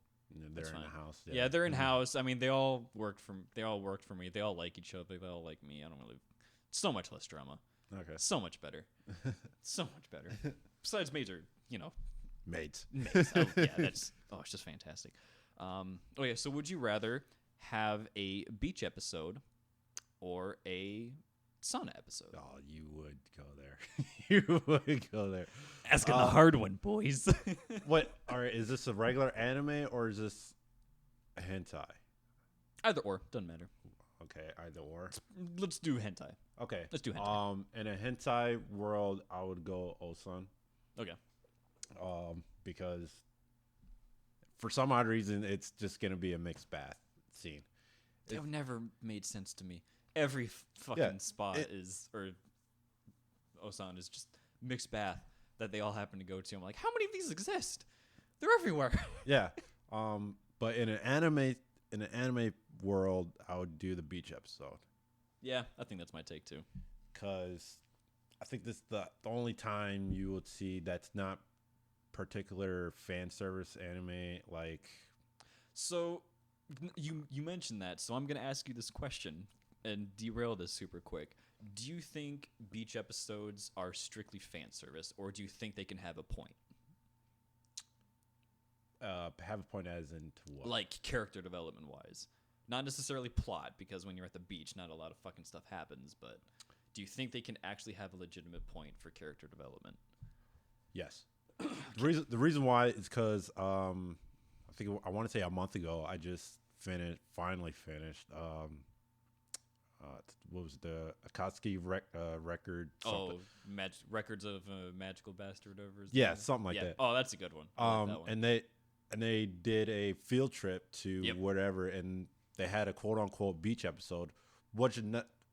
They're in the house. Yeah, they're in house. I mean, they all worked for me. They all like each other. They all like me. I don't really. So much less drama. Okay. So much better. So much better. Besides maids are, Mates. maids. Oh, yeah, it's just fantastic. Okay, so would you rather have a beach episode or a sauna episode? Oh, you would go there. You would go there. Asking the hard one, boys. What? All right. Is this a regular anime or is this a hentai? Either or, doesn't matter. Okay, either or. Let's do hentai. Okay. Let's do hentai. In a hentai world, I would go Osan. Okay. Because for some odd reason, it's just gonna be a mixed bath scene. They've never made sense to me. Every fucking spot or Osan is just mixed bath that they all happen to go to. I'm like, how many of these exist? They're everywhere. Yeah. But in an anime world, I would do the beach episode. Yeah, I think that's my take too. Because I think this is the only time you would see that's not particular fan service anime. Like, so you mentioned that, so I'm gonna ask you this question and derail this super quick. Do you think beach episodes are strictly fan service, or do you think they can have a point? have a point as into what? Like character development wise, not necessarily plot, because when you're at the beach, not a lot of fucking stuff happens. But do you think they can actually have a legitimate point for character development? Yes. The reason why is because I want to say a month ago I just finally finished what was the Akatsuki record? Something. Oh, Records of Magical Bastard Overs. Yeah, something like that. Oh, that's a good one. I like that one. And they did a field trip to whatever, and they had a quote unquote beach episode, which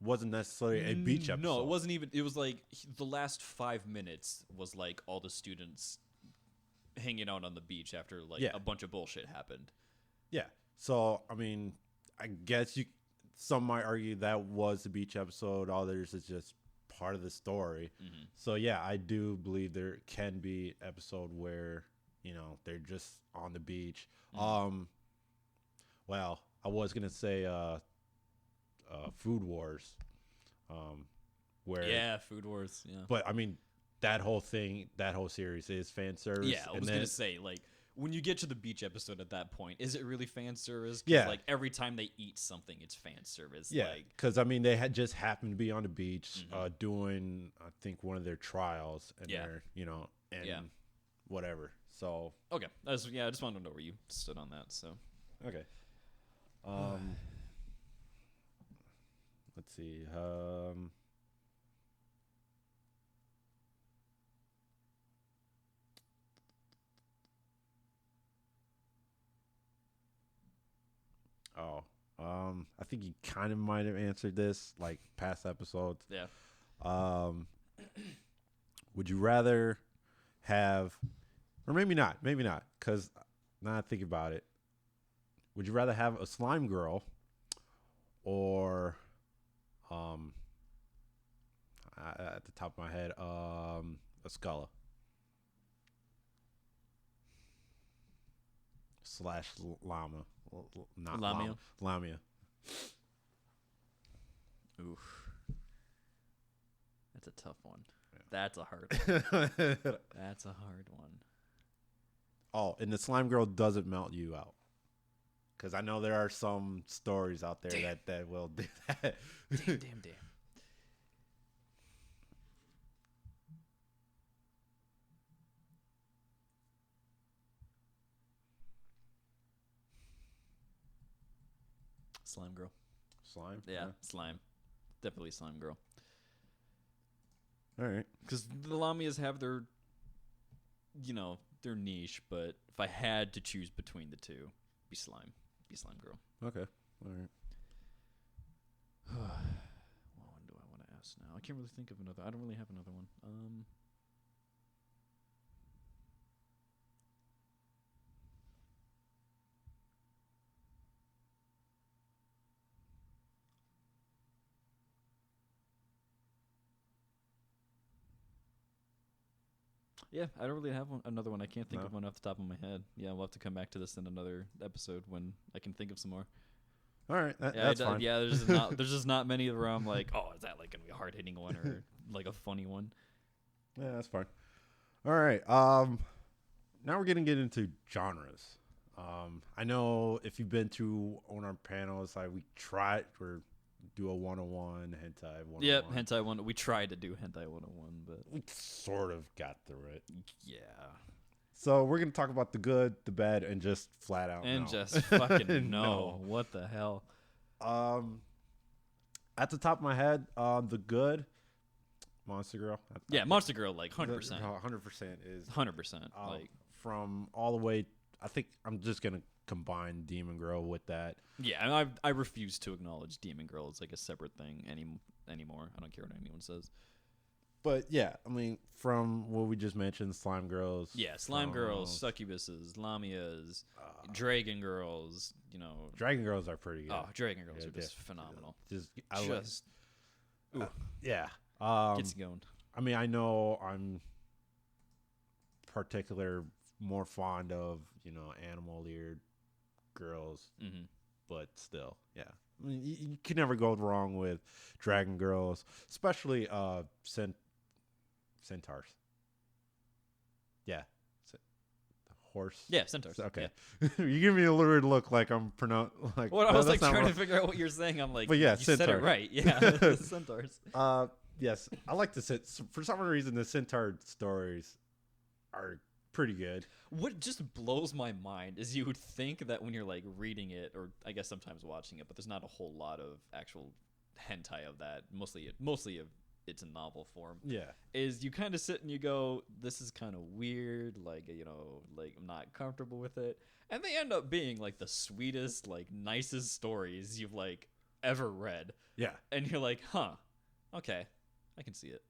wasn't necessarily a beach episode. No, it wasn't even. It was like the last 5 minutes was like all the students hanging out on the beach after a bunch of bullshit happened. Yeah. So I mean, I guess some might argue that was the beach episode. Others is just part of the story. Mm-hmm. So yeah, I do believe there can be an episode where they're just on the beach. Mm-hmm. Well, I was gonna say Food Wars. Food Wars. Yeah. But I mean, that whole series is fan service. Yeah, I was gonna say, like, when you get to the beach episode at that point, is it really fan service? 'Cause, yeah. Like every time they eat something, it's fan service. Yeah. Because I mean, they had just happened to be on the beach doing, I think, one of their trials, and they're whatever. So okay, I just wanted to know where you stood on that. So okay. Let's see. I think you kind of might have answered this like past episodes. Yeah. Would you rather have, or maybe not, because now I think about it. Would you rather have a slime girl or, at the top of my head, a Sculla / llama? Not Lamia. Lamia. Oof. That's a tough one. Yeah. That's a hard one. That's a hard one. Oh, and the slime girl doesn't melt you out. Because I know there are some stories out there that will do that. Damn. Slime girl. Slime? Yeah, slime. Definitely slime girl. All right. Because the Lamias have their niche, but if I had to choose between the two, be slime girl. Okay. All right. What one do I want to ask now? I can't really think of another. I don't really have another one. Yeah, I don't really have another one. I can't think of one off the top of my head. Yeah, we'll have to come back to this in another episode when I can think of some more. All right, that's fine. Yeah, there's just not many where I'm like, oh, is that like gonna be a hard hitting one or like a funny one. Yeah, that's fine. All right. Now we're gonna get into genres. I know if you've been to on our panels, like we tried or do a 101 hentai 101. Yep, hentai one. We tried to do hentai 101, but We sort of got through it. yeah, So we're gonna talk about the good, the bad, and just flat out and no. just fucking no. No. What the hell? At the top of my head, the good Monster Girl. Yeah, Monster Girl, like 100%. 100% is 100%. Like from all the way. I think I'm just gonna combine Demon Girl with that. yeah, and I refuse to acknowledge Demon Girl as like a separate thing anymore. I don't care what anyone says. But yeah, I mean, from what we just mentioned, Slime Girls. Yeah, Slime Girls, Succubuses, Lamias, Dragon Girls, you know. Dragon Girls are pretty good. Oh, Dragon Girls are just phenomenal. Yeah. Gets you going. I mean, I know I'm more fond of, animal-eared girls, but still, yeah. I mean, you can never go wrong with Dragon Girls, especially centaurs. Yeah. Horse. Yeah, centaurs. Okay. Yeah. You give me a weird look like I'm like. Well, I was like trying wrong. to figure out what you're saying. I'm like, but yeah, you said it right. Yeah, centaurs. Yes, I like for some reason the centaur stories are pretty good. What just blows my mind is you would think that when you're like reading it, or I guess sometimes watching it, but there's not a whole lot of actual hentai of that. Mostly of it's in novel form. Yeah, is you kind of sit and you go, this is kind of weird, like like I'm not comfortable with it, and they end up being like the sweetest, like nicest stories you've like ever read. Yeah, and you're like, huh, okay, I can see it.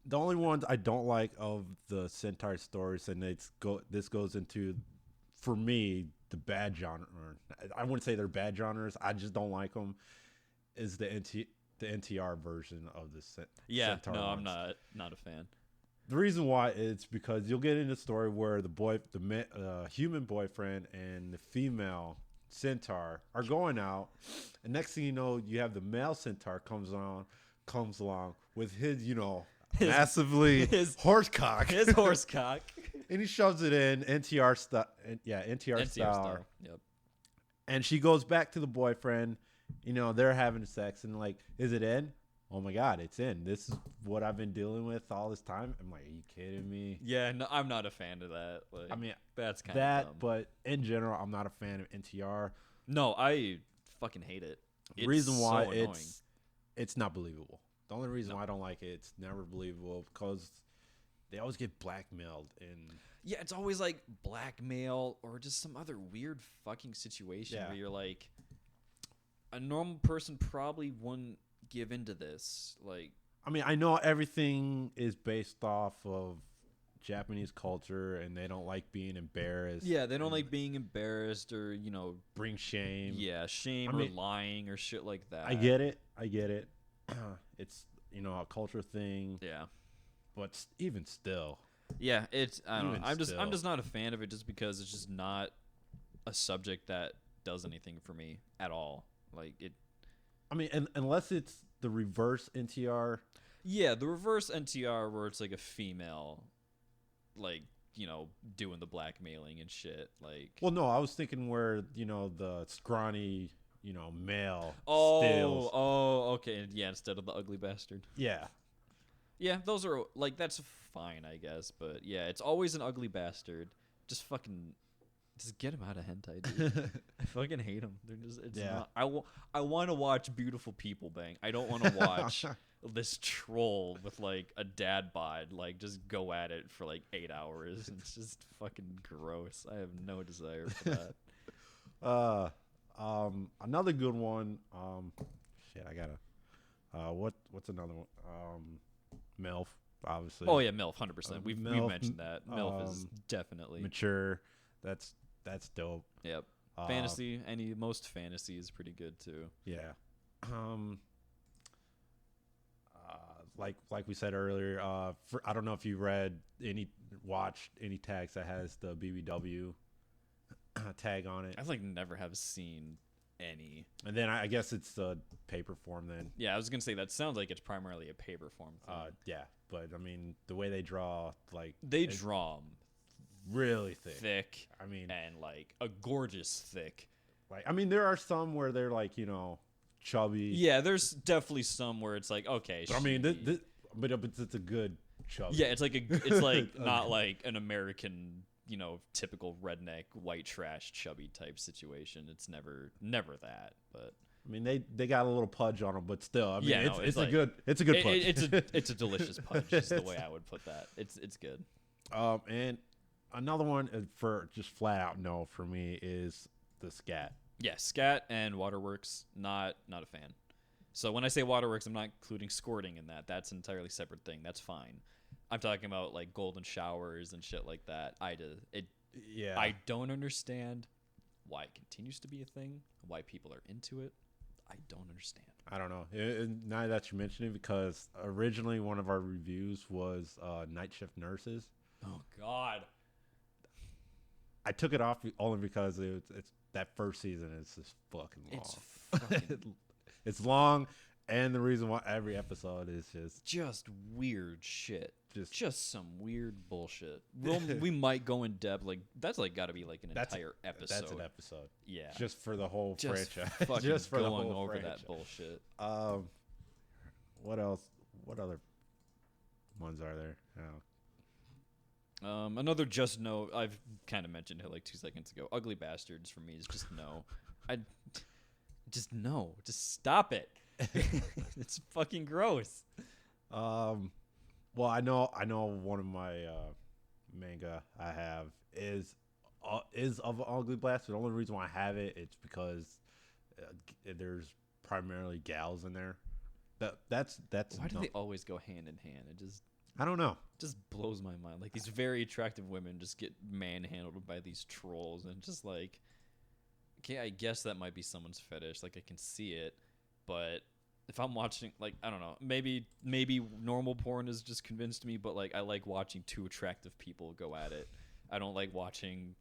The only ones I don't like of the centaur stories, and this goes into, for me, the bad genre. I wouldn't say they're bad genres. I just don't like them. Is the NTR version of the centaur no, ones. I'm not a fan. The reason why is because you'll get in a story where the human boyfriend and the female centaur are going out, and next thing you know, you have the male centaur comes along with his massively horse cock. His horse cock. And he shoves it in NTR style. Yeah, NTR style. Yep. And she goes back to the boyfriend. They're having sex, and like, is it in? Oh my God, it's in. This is what I've been dealing with all this time. I'm like, are you kidding me? Yeah, no, I'm not a fan of that. Like, I mean, that's kind of dumb. But in general, I'm not a fan of NTR. No, I fucking hate it. The reason why it's not believable. The only reason why I don't like it, it's never believable, because they always get blackmailed. Yeah, it's always like blackmail or just some other weird fucking situation where you're like, a normal person probably wouldn't give into this. Like, I mean, I know everything is based off of Japanese culture, and they don't like being embarrassed. Yeah, they don't like being embarrassed or, bring shame. Yeah, shame or lying or shit like that. I get it. It's, a culture thing. Yeah. But even still. Yeah, I don't know. I'm still. just not a fan of it, just because it's just not a subject that does anything for me at all. Like it. I mean, unless it's the reverse NTR. Yeah, the reverse NTR where it's like a female, like, doing the blackmailing and shit. Like. Well, no, I was thinking where the scrawny, male. Steals. Oh, okay, yeah. Instead of the ugly bastard. Yeah. Yeah, those are like, that's fine, I guess, but yeah, it's always an ugly bastard. Just get him out of hentai, dude. I fucking hate him. Not, I want to watch beautiful people bang. I don't want to watch this troll with like a dad bod like just go at it for like 8 hours. It's just fucking gross. I have no desire for that. Another good one. Shit, I gotta. What's another one? MILF, obviously. Oh yeah, MILF, 100%. We've mentioned that. MILF is definitely mature. That's dope. Yep. Fantasy, most fantasy is pretty good too. Yeah. Like we said earlier, I don't know if you watched any tags that has the BBW tag on it. I like never have seen any. And then I guess it's the paper form then. Yeah, I was gonna say that sounds like it's primarily a paper form thing. Yeah, but I mean the way they draw, like they draw 'em really thick. I mean, and like a gorgeous thick. Like I mean, there are some where they're like chubby. Yeah, there's definitely some where it's like okay. But I mean, but it's a good chubby. Yeah, it's like not like an American, typical redneck white trash chubby type situation. It's never that. But I mean, they got a little pudge on them, but still, I mean, yeah, it's a good pudge. It's a delicious pudge. Is the way I would put that. It's good. And another one for just flat out no for me is the scat. Yeah, scat and waterworks. Not a fan. So when I say waterworks, I'm not including squirting in that. That's an entirely separate thing. That's fine. I'm talking about like golden showers and shit like that. I don't understand why it continues to be a thing. Why people are into it. I don't understand. I don't know. Now that you mention it, because originally one of our reviews was night shift nurses. Oh God. I took it off only because it's that first season is just fucking long. It's long, and the reason why every episode is just weird shit. Just some weird bullshit. We might go in depth. Like that's like got to be like an entire episode. That's an episode. Yeah, just for the whole franchise. Just for going over that bullshit. What else? What other ones are there? Another just no. I've kind of mentioned it like 2 seconds ago. Ugly Bastards for me is just no. Just stop it. It's fucking gross. Well, I know one of my manga I have is of Ugly Bastard. The only reason why I have it's because there's primarily gals in there. That's why do they always go hand in hand? I don't know. Just blows my mind. Like these very attractive women just get manhandled by these trolls, and just like, okay, I guess that might be someone's fetish. Like I can see it, but if I'm watching, like, I don't know, maybe normal porn has just convinced me, but like I like watching two attractive people go at it. I don't like watching,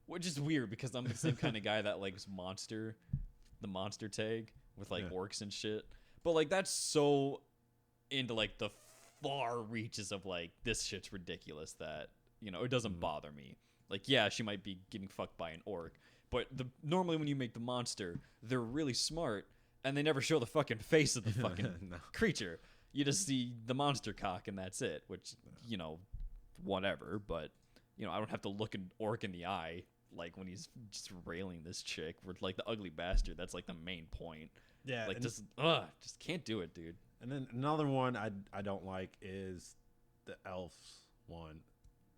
which is weird because I'm the same kind of guy that likes the monster tag with like orcs and shit. But like that's so into like the far reaches of like this shit's ridiculous that it doesn't bother me. Like yeah, she might be getting fucked by an orc, but normally when you make the monster, they're really smart and they never show the fucking face of the fucking creature. You just see the monster cock and that's it, which whatever, but I don't have to look an orc in the eye like when he's just railing this chick with like the Ugly Bastard. That's like the main point. Yeah, like just can't do it, dude. And then another one I don't like is the elves one.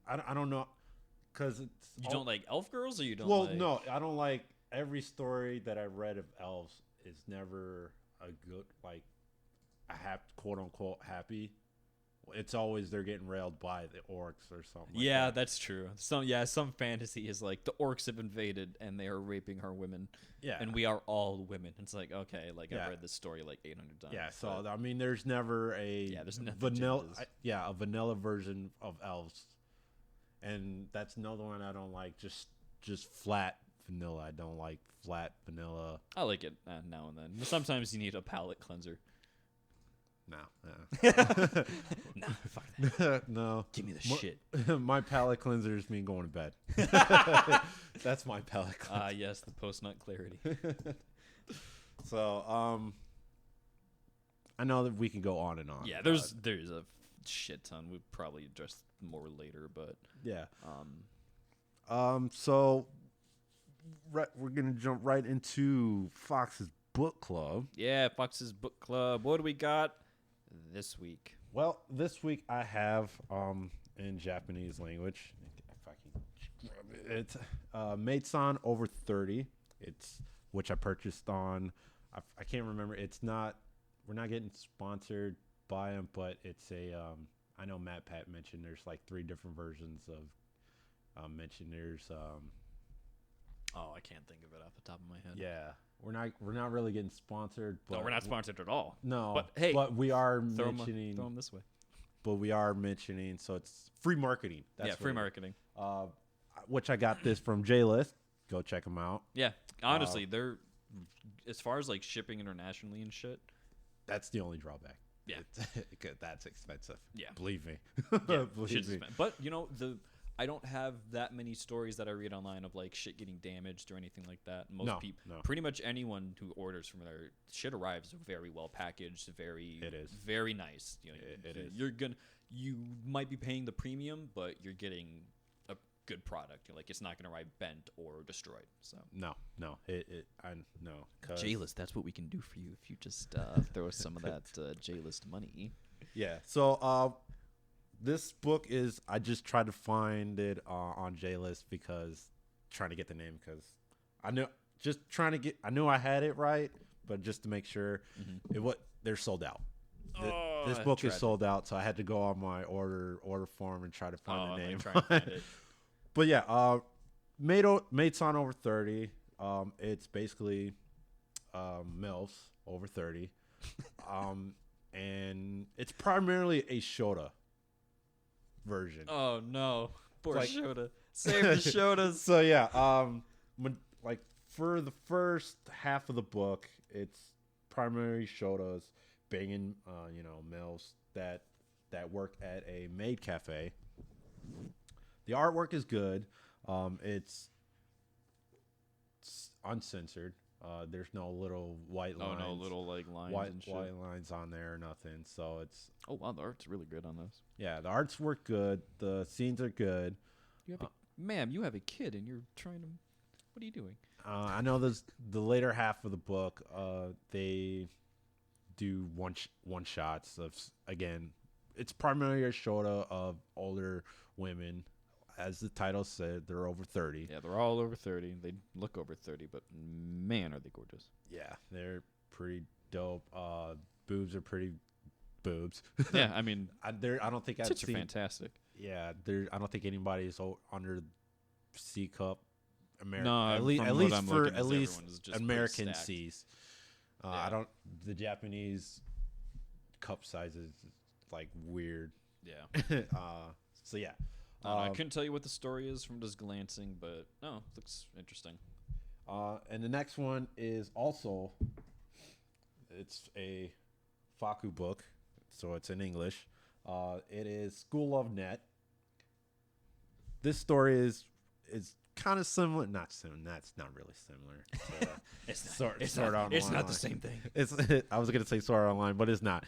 I don't know, because you don't like elf girls, or you don't. Well, like... no, I don't like every story that I read of elves is never a good like a quote unquote happy. It's always they're getting railed by the orcs or something. Yeah, like that. That's true. Some fantasy is like the orcs have invaded and they are raping our women. Yeah, and we are all women. It's like okay, like I've read this story like 800 times. Yeah, so I mean, there's never a a vanilla version of elves, and that's another one I don't like. Just flat vanilla. I don't like flat vanilla. I like it now and then. Sometimes you need a palate cleanser. No. No, fuck that. No. Give me the shit. My palate cleansers mean going to bed. That's my palate cleanser. Yes, the post-nut clarity. So, I know that we can go on and on. Yeah, there's a shit ton. We'll probably address more later, but yeah. So we're gonna jump right into Fox's book club. Yeah, Fox's book club. What do we got this week? Well, this week I have in Japanese language. It's Maid-san Over 30. It's which I purchased on. I can't remember. We're not getting sponsored by them, but it's a. I know Matt Pat mentioned there's like 3 different versions of mentioned. There's I can't think of it off the top of my head. Yeah. We're not really getting sponsored. But no, we're not sponsored at all. No, but hey, we are mentioning. Throw them this way. But we are mentioning, so it's free marketing. That's free marketing. Which I got this from J-List. Go check them out. Yeah, honestly, they're as far as like shipping internationally and shit. That's the only drawback. Yeah, that's expensive. Yeah, believe me. yeah, Believe me. but I don't have that many stories that I read online of like shit getting damaged or anything like that. Most people, pretty much anyone who orders from there, shit arrives very well packaged, very nice. You know, it is. You might be paying the premium, but you're getting a good product. You're like, it's not going to arrive bent or destroyed. So no. J-list, that's what we can do for you if you just throw us some of that J-list money. Yeah. So this book is, I just tried to find it on J-list because trying to get the name, because I knew I had it right, but just to make sure they're sold out. This book is sold out, so I had to go on my order form and try to find the name. Find it. But yeah, mates on over 30. It's basically MILFs over 30. And it's primarily a Shota version. Oh no, poor Shota. Save the Shotas. So yeah, like for the first half of the book, it's primarily Shotas banging, MILFs that work at a maid cafe. The artwork is good. It's uncensored. There's no little white lines. Oh no, little like lines and shit. White lines on there or nothing. So it's. Oh wow, the art's really good on this. Yeah, the arts work good. The scenes are good. Ma'am, you have a kid and you're trying to. What are you doing? I know the later half of the book. They do one shots of, again, it's primarily a Shota of older women. As the title said, they're over 30. Yeah, they're all over 30. They look over 30, but man, are they gorgeous. Yeah, they're pretty dope. Boobs are pretty boobs. Yeah, I mean, I don't think I've seen. Tits are fantastic. Yeah, I don't think anybody's under C cup. No, at least American C's. Yeah. The Japanese cup size is like weird. Yeah. So yeah. I couldn't tell you what the story is from just glancing, but no, it looks interesting. And the next one is also, it's a Faku book, so it's in English. It is School of Net. This story is kind of similar. That's not really similar. It's not the same thing. I was gonna say Sword Art Online, but it's not.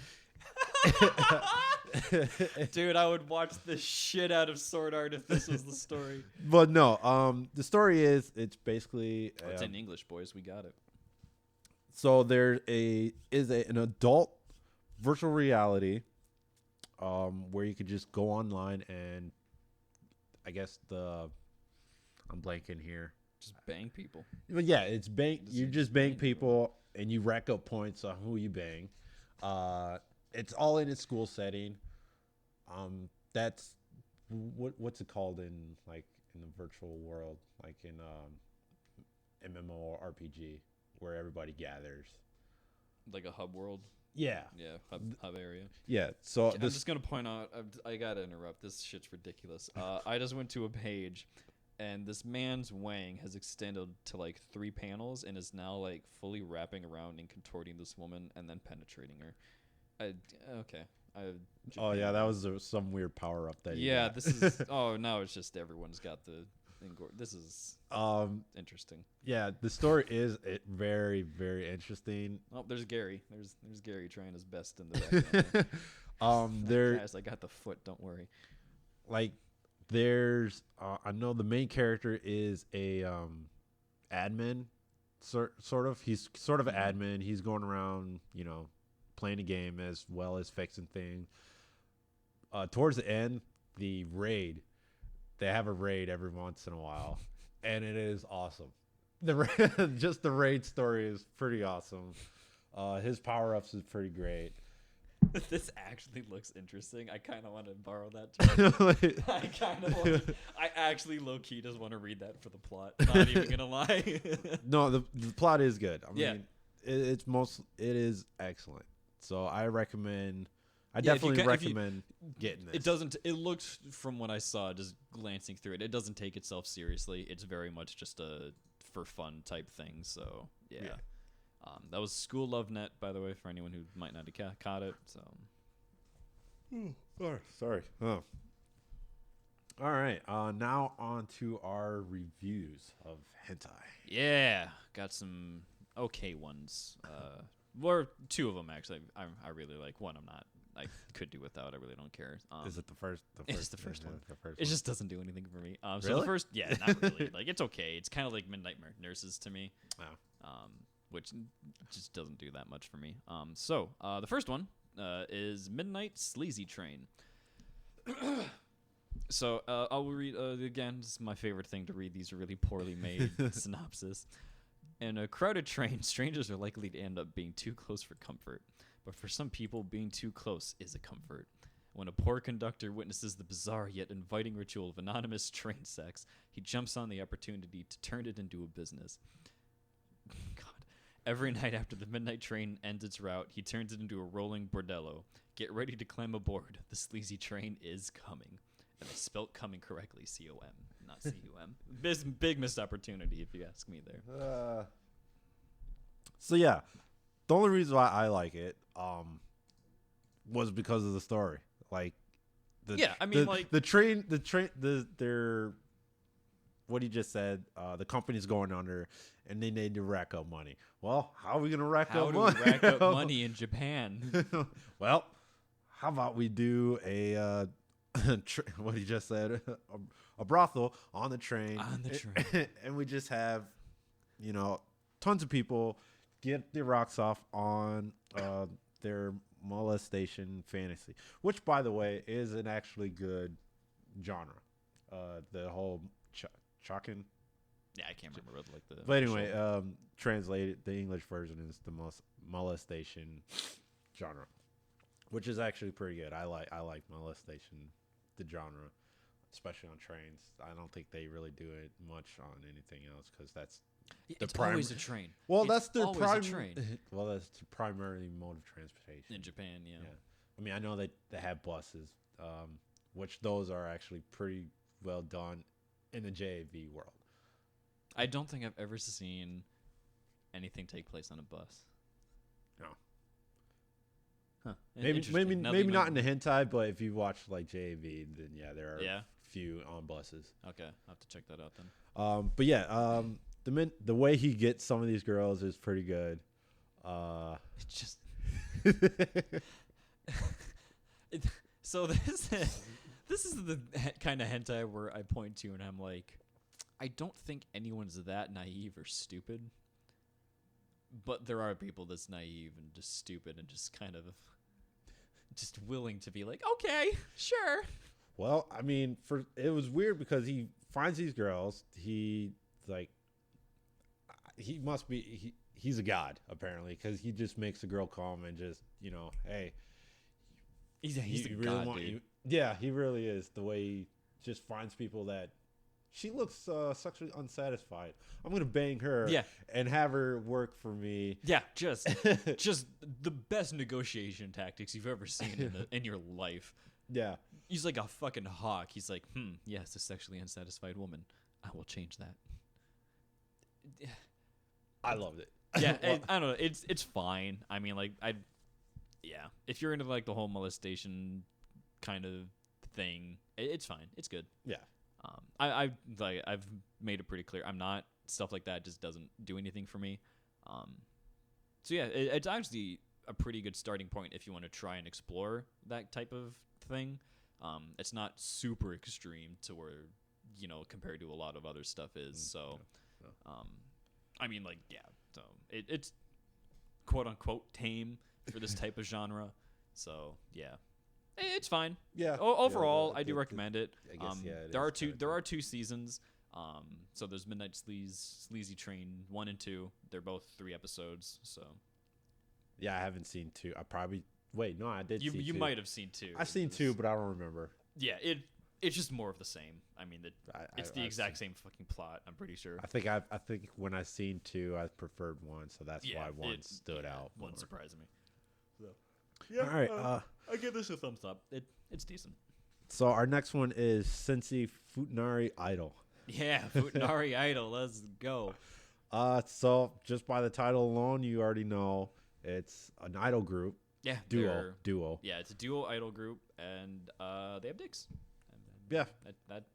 Dude, I would watch the shit out of Sword Art if this was the story. But no, the story is, it's basically it's in English, boys. We got it. So there is an adult virtual reality where you could just go online and I guess I'm blanking here. Just bang people. But yeah, it's you just bang people and you rack up points on who you bang. It's all in a school setting. That's what's it called in the virtual world, like in MMORPG, where everybody gathers. Like a hub world. Yeah. Yeah, hub area. Yeah. So I'm just gonna point out. I gotta interrupt. This shit's ridiculous. I just went to a page, and this man's wang has extended to like 3 panels and is now like fully wrapping around and contorting this woman and then penetrating her. Okay. Oh yeah, that was some weird power up that. Yeah, this is. Oh no, it's just everyone's got the. This is interesting. Yeah, the story is very, very interesting. Oh, there's Gary. There's Gary trying his best in the background. Guys, I got the foot. Don't worry. Like, there's. I know the main character is a admin, sort of. He's sort of an admin. He's going around, playing a game as well as fixing things. Towards the end, they have a raid every once in a while, and it is awesome. Just the raid story is pretty awesome. His power-ups is pretty great. This actually looks interesting. I kind of want to borrow that. I actually low-key just want to read that for the plot. Not even gonna lie. No, the plot is good. I mean, it is excellent. So I recommend. I definitely recommend getting this. It looks, from what I saw, just glancing through it, it doesn't take itself seriously. It's very much just a for fun type thing. So yeah. that was School Love Net, by the way, for anyone who might not have caught it. So, sorry. Oh. All right. Now on to our reviews of hentai. yeah, got some okay ones. Or two of them actually. I really like. One I'm not. I could do without. I really don't care. Is it the first? It's the first one. The first It one. just doesn't do anything for me. So Really? the first, yeah, not really. Like it's okay. It's kind of like Midnight Nurses to me. Oh. Which just doesn't do that much for me. So the first one is Midnight Sleazy Train. So I'll read again. This is my favorite thing to read. These really poorly made synopsis. In a crowded train, strangers are likely to end up being too close for comfort. But for some people, being too close is a comfort. When a poor conductor witnesses the bizarre yet inviting ritual of anonymous train sex, he jumps on the opportunity to turn it into a business. God. Every night after the midnight train ends its route, he turns it into a rolling bordello. Get ready to climb aboard. The sleazy train is coming. And I spelt coming correctly, C-O-M, not C-U-M. Big missed opportunity, if you ask me there. So yeah, the only reason why I like it was because of the story. Like, the train, their what he just said. The company's going under, and they need to rack up money. Well, how are we gonna rack up money? How do we rack up money in Japan? Well, how about we do a what he just said, a brothel on the train. On the train, and we just have, tons of people get their rocks off on their molestation fantasy, which, by the way, is an actually good genre. The whole Chakin. Yeah, I can't remember what the. But anyway, translated, the English version is the molestation genre, which is actually pretty good. I like molestation, the genre, especially on trains. I don't think they really do it much on anything else because that's it's always a train. Well, it's that's their train. Well, that's the primary mode of transportation In Japan, yeah. I mean, I know they have buses, which those are actually pretty well done in the JAV world. I don't think I've ever seen anything take place on a bus. No. Huh. Maybe not in the hentai, but if you watch like JAV, then yeah, there are a few on buses. Okay, I'll have to check that out then. But yeah, the way he gets some of these girls is pretty good. It's just so this is the kind of hentai where I point to and I'm like, I don't think anyone's that naive or stupid, but there are people that's naive and just stupid and just kind of just willing to be like, okay, sure. Well, I mean, it was weird because he finds these girls. He must be he's a god apparently because he just makes a girl come and just hey. He's a really god, dude. Yeah, he really is. The way he just finds people that she looks sexually unsatisfied. I'm gonna bang her, and have her work for me. Yeah, just the best negotiation tactics you've ever seen in your life. Yeah, he's like a fucking hawk. He's like, yes, a sexually unsatisfied woman. I will change that. I loved it. Yeah, I don't know. It's fine. I mean, like if you're into like the whole molestation kind of thing, it's fine. It's good. Yeah. I've made it pretty clear. I'm not stuff like that. Just doesn't do anything for me. So yeah, it's actually a pretty good starting point if you want to try and explore that type of thing. It's not super extreme to where compared to a lot of other stuff is. So, I mean, like so it's quote unquote tame for this type of genre. So yeah. It's fine. Yeah. Overall, I do recommend it. I guess, there are two seasons. So there's Midnight Sleazy Train 1 and 2. They're both 3 episodes. So. Yeah, I haven't seen 2. I did. You might have seen 2. I've seen 2, but I don't remember. Yeah, it's just more of the same. I mean, it's the exact same fucking plot. I'm pretty sure. I think when I seen 2, I preferred 1, so that's why 1 stood out. 1 surprised me. So. Yeah, all right. I give this a thumbs up. It's decent. So our next one is Sensei Futanari Idol. Yeah, Futanari Idol. Let's go. So just by the title alone, you already know it's an idol group. Yeah, Duo. Yeah, it's a duo idol group, and they have dicks. Yeah,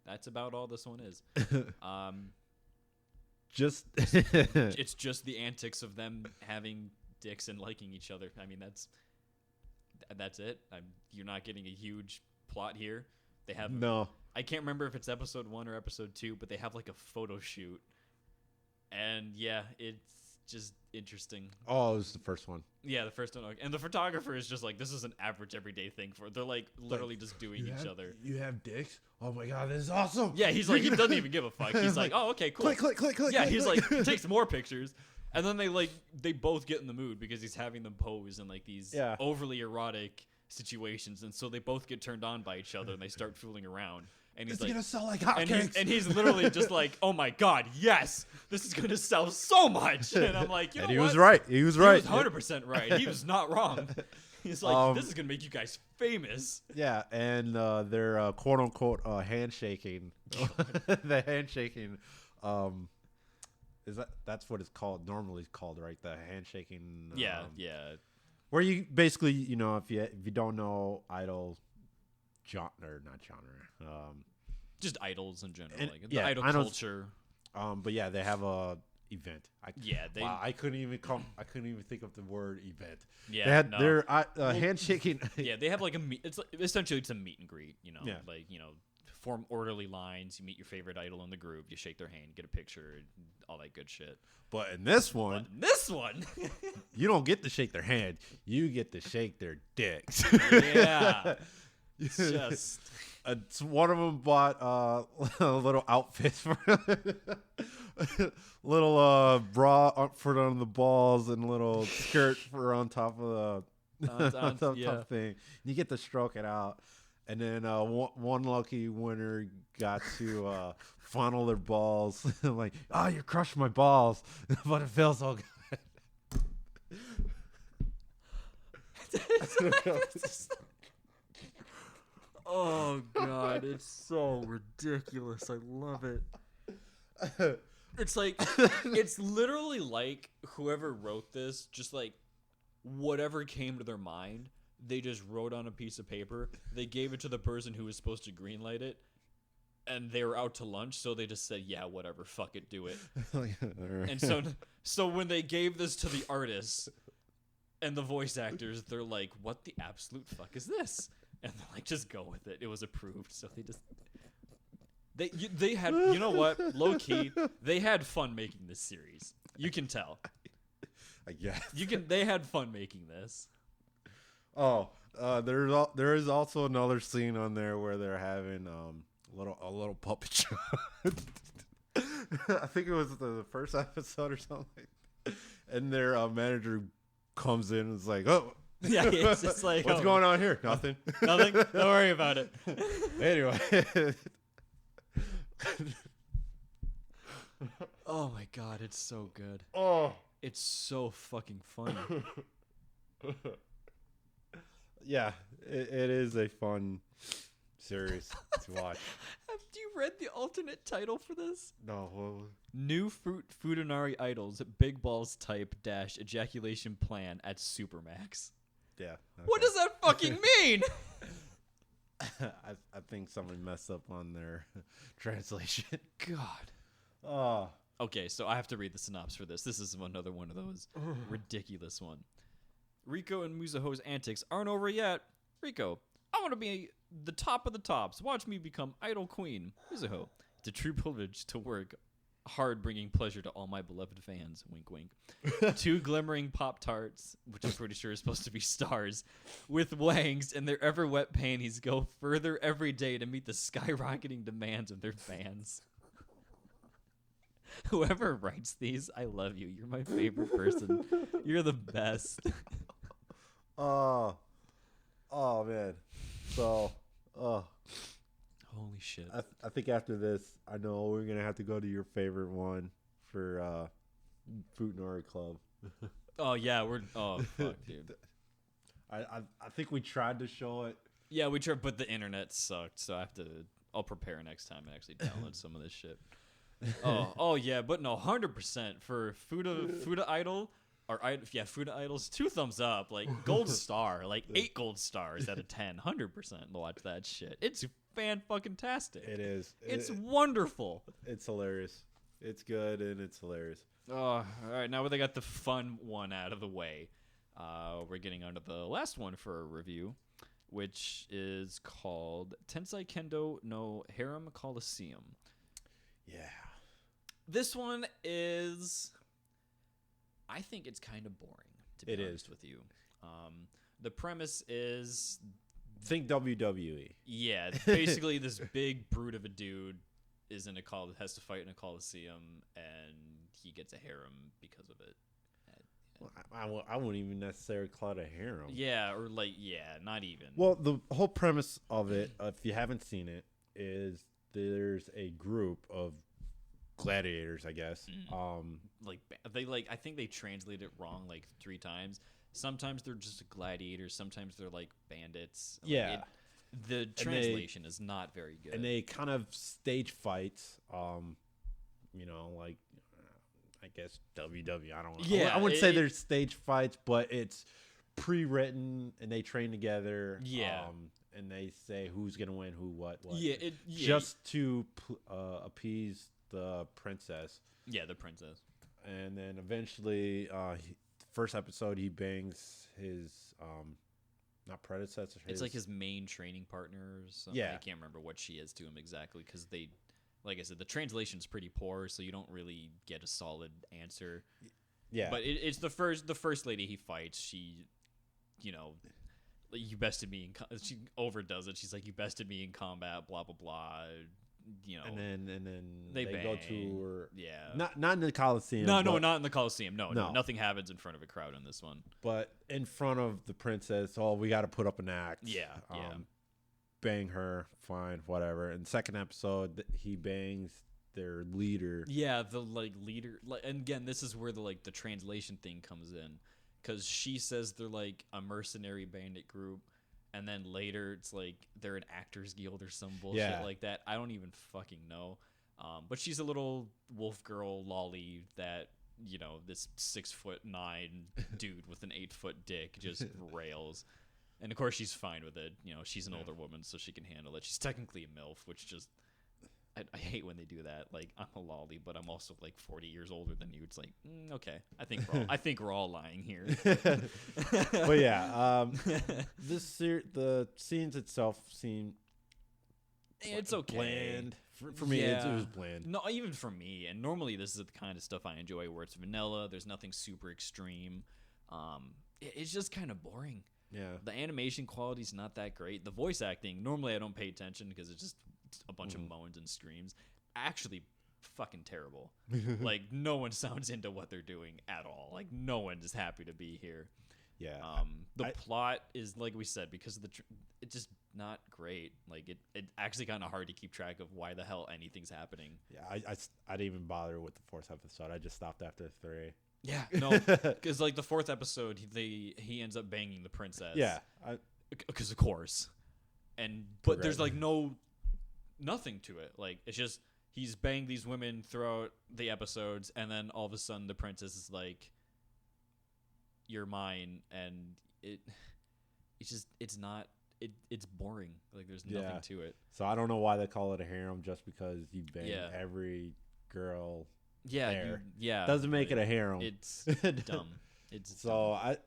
that's about all this one is. Just It's just the antics of them having dicks and liking each other. I mean, that's it. You're not getting a huge plot here. They have no. I can't remember if it's episode 1 or episode 2, but they have like a photo shoot, and yeah, it's just interesting. Oh, it was the first one. Yeah, the first one, and the photographer is just like, this is an average everyday thing for. They're like literally just doing each other. You have dicks? Oh my god, this is awesome. Yeah, he's like, he doesn't even give a fuck. He's like, oh, okay, cool. Click. Yeah, he's click. like, takes more pictures, and then they both get in the mood because he's having them pose in like these overly erotic situations, and so they both get turned on by each other and they start fooling around. And he's it's gonna sell like hotcakes. And he's literally just like, oh my god, yes, this is gonna sell so much. And I'm like, you know he what? was right. He was right. He was 100% right. He was not wrong. He's like, this is gonna make you guys famous. Yeah, and they're quote unquote handshaking. The handshaking, that's what it's called? Normally called, right? The handshaking. Yeah. Where you basically, if you don't know idol, not genre, just idols in general, and, like the idol culture. But yeah, they have a event. I couldn't even think of the word event. Yeah, they're handshaking. Yeah, they have like essentially it's a meet and greet. Yeah. Like form orderly lines. You meet your favorite idol in the group. You shake their hand, get a picture, all that good shit. But in this one, you don't get to shake their hand. You get to shake their dicks. Yeah. Just one of them bought a little outfit for little bra for on the balls and little skirt for on top of the top thing. You get to stroke it out, and then one lucky winner got to funnel their balls. Like, oh, you crushed my balls, but it feels so good. Oh god, it's so ridiculous. I love it. It's like, it's literally like whoever wrote this, just like whatever came to their mind, they just wrote on a piece of paper. They gave it to the person who was supposed to greenlight it, and they were out to lunch, so they just said, yeah, whatever, fuck it, do it. And so when they gave this to the artists and the voice actors, they're like, what the absolute fuck is this? And they're like, just go with it. It was approved. So they had, you know what, low key, they had fun making this series. You can tell. I guess they had fun making this. Oh, there is also another scene on there where they're having a little puppet show. I think it was the first episode or something. And their manager comes in and is like, oh. Yeah, it's just like, what's going on here? Nothing. Nothing. Don't worry about it. Anyway. Oh my god, it's so good. Oh, it's so fucking funny. Yeah, it is a fun series to watch. Have you read the alternate title for this? No. New Futanari Idols Big Balls Type - Ejaculation Plan at Supermax. Yeah. Okay. What does that fucking mean? I think someone messed up on their translation. God. Oh. Okay, so I have to read the synopsis for this. This is another one of those ridiculous one. Rico and Mizuho's antics aren't over yet. Rico, I want to be the top of the tops. Watch me become idol queen. Mizuho, it's a true privilege to work hard, bringing pleasure to all my beloved fans. Wink, wink. 2 glimmering Pop-Tarts, which I'm pretty sure is supposed to be stars, with wangs and their ever-wet panties go further every day to meet the skyrocketing demands of their fans. Whoever writes these, I love you. You're my favorite person. You're the best. Oh man. So, holy shit. I think after this, I know we're gonna have to go to your favorite one for Futanari Club. Oh yeah, fuck, dude. I think we tried to show it. Yeah, we tried, but the internet sucked, so I'll prepare next time and actually download some of this shit. Oh yeah, but no, 100% for Fuda Idol. Fuda Idol's 2 thumbs up, like gold star, like 8 gold stars out of 10, 100% watch that shit. It's fan-fucking-tastic. It is. It's wonderful. It's hilarious. It's good and it's hilarious. Oh, all right. Now they got the fun one out of the way. We're getting on to the last one for a review, which is called Tensei Kendo no Harem Coliseum. Yeah. This one is, I think it's kind of boring, to be honest with you. The premise is, think WWE. yeah, basically this big brute of a dude has to fight in a coliseum, and he gets a harem because of it. Well, I wouldn't even necessarily call it a harem. Yeah, or not even. Well, the whole premise of it, if you haven't seen it, is there's a group of gladiators, I guess. I think they translated it wrong like 3 times. Sometimes they're just gladiators. Sometimes they're like bandits. Yeah. The translation is not very good. And they kind of stage fights, like I guess WWE. I don't know. Yeah, I wouldn't say they're stage fights, but it's pre-written and they train together. Yeah. And they say who's gonna win, who, what. Yeah, just to appease the princess. Yeah, the princess. And then eventually, first episode, he bangs his not predecessor. It's like his main training partner or something. Yeah. I can't remember what she is to him exactly because they, like I said, the translation's pretty poor, so you don't really get a solid answer. Yeah. But it's the first lady he fights. She, you bested me she overdoes it. She's like, you bested me in combat, blah, blah, blah. And then they go to her. Yeah. Not in the Coliseum. No, not in the Coliseum. No, nothing happens in front of a crowd in this one. But in front of the princess, we got to put up an act. Yeah. Bang her, fine, whatever. And second episode, he bangs their leader. Yeah, the leader. And again, this is where the translation thing comes in, because she says they're like a mercenary bandit group. And then later, it's like they're an actors guild or some bullshit like that. I don't even fucking know. But she's a little wolf girl lolly that, this 6'9" dude with an 8-foot dick just rails. And of course, she's fine with it. She's an older woman, so she can handle it. She's technically a MILF, which just, I hate when they do that. Like, I'm a lolly, but I'm also like 40 years older than you. It's like, okay, I think we're all lying here. But yeah, the scenes itself seem it's okay. Bland. For me, it was bland. No, even for me. And normally this is the kind of stuff I enjoy, where it's vanilla. There's nothing super extreme. It's just kind of boring. Yeah. The animation quality is not that great. The voice acting, normally I don't pay attention because it's just a bunch of moans and screams. Actually, fucking terrible. Like, no one sounds into what they're doing at all. Like, no one is happy to be here. Yeah. The plot is, like we said, because of it's just not great. Like, it actually kind of hard to keep track of why the hell anything's happening. Yeah, I didn't even bother with the 4th episode. I just stopped after 3. Yeah, no, because like the 4th episode, he ends up banging the princess. Yeah, because of course, but there's like nothing to it. Like, it's just he's banged these women throughout the episodes, and then all of a sudden the princess is like, "You're mine," and it's boring. Like, there's nothing to it. So I don't know why they call it a harem, just because you bang every girl. Yeah, doesn't make it a harem. It's dumb. It's so dumb.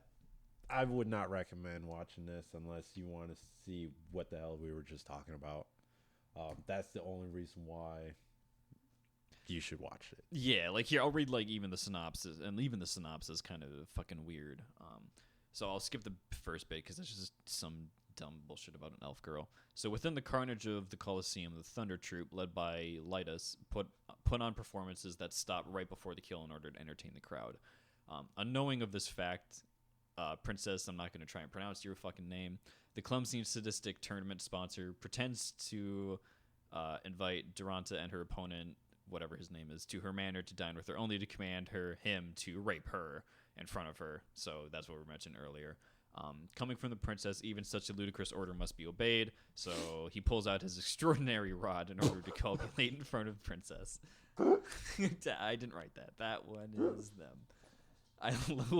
I would not recommend watching this unless you want to see what the hell we were just talking about. That's the only reason why you should watch it. Yeah, like here I'll read like even the synopsis, and even the synopsis kind of fucking weird. So I'll skip the first bit because it's just some dumb bullshit about an elf girl. So within the carnage of the Colosseum, the Thunder Troop, led by Lytus, put on performances that stop right before the kill in order to entertain the crowd. Unknowing of this fact, Princess, I'm not going to try and pronounce your fucking name, the clumsy and sadistic tournament sponsor, pretends to invite Duranta and her opponent, whatever his name is, to her manor to dine with her, only to command him to rape her in front of her. So that's what we mentioned earlier. Coming from the princess, even such a ludicrous order must be obeyed. So he pulls out his extraordinary rod in order to copulate in front of the princess. I didn't write that. That one is them.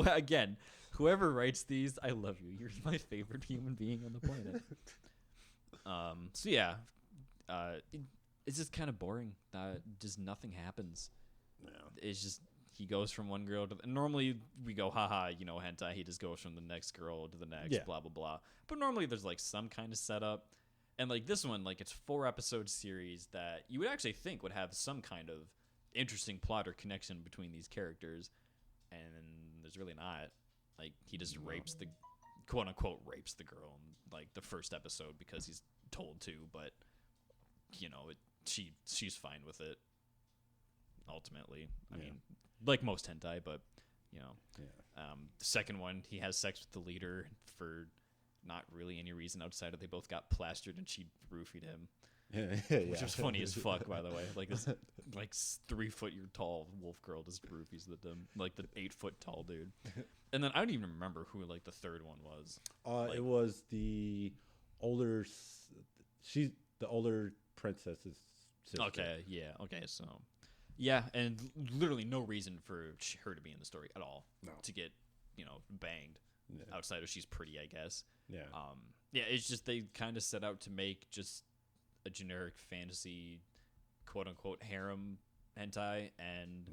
Again, whoever writes these, I love you. You're my favorite human being on the planet. So yeah, it's just kind of boring. Just nothing happens. Yeah. It's just he goes from one girl to normally we go haha, hentai. He just goes from the next girl to the next, blah blah blah. But normally there's like some kind of setup, and like this one, like it's 4-episode series that you would actually think would have some kind of interesting plot or connection between these characters, and there's really not. Like he just rapes the quote unquote rapes the girl in like the first episode because he's told to, but she's fine with it. Ultimately, I mean, like most hentai, but the second one, he has sex with the leader for not really any reason outside of they both got plastered and she roofied him, which was funny as fuck, by the way. Like this, like 3 foot tall wolf girl just roofies them, like the 8 foot tall dude. And then I don't even remember who like the third one was. It was the older, the older princess's sister. Okay, yeah, okay, so. Yeah, and literally no reason for her to be in the story at all. No. To get, banged. Yeah. Outside of she's pretty, I guess. Yeah. Yeah, it's just they kind of set out to make just a generic fantasy, quote unquote, harem hentai, and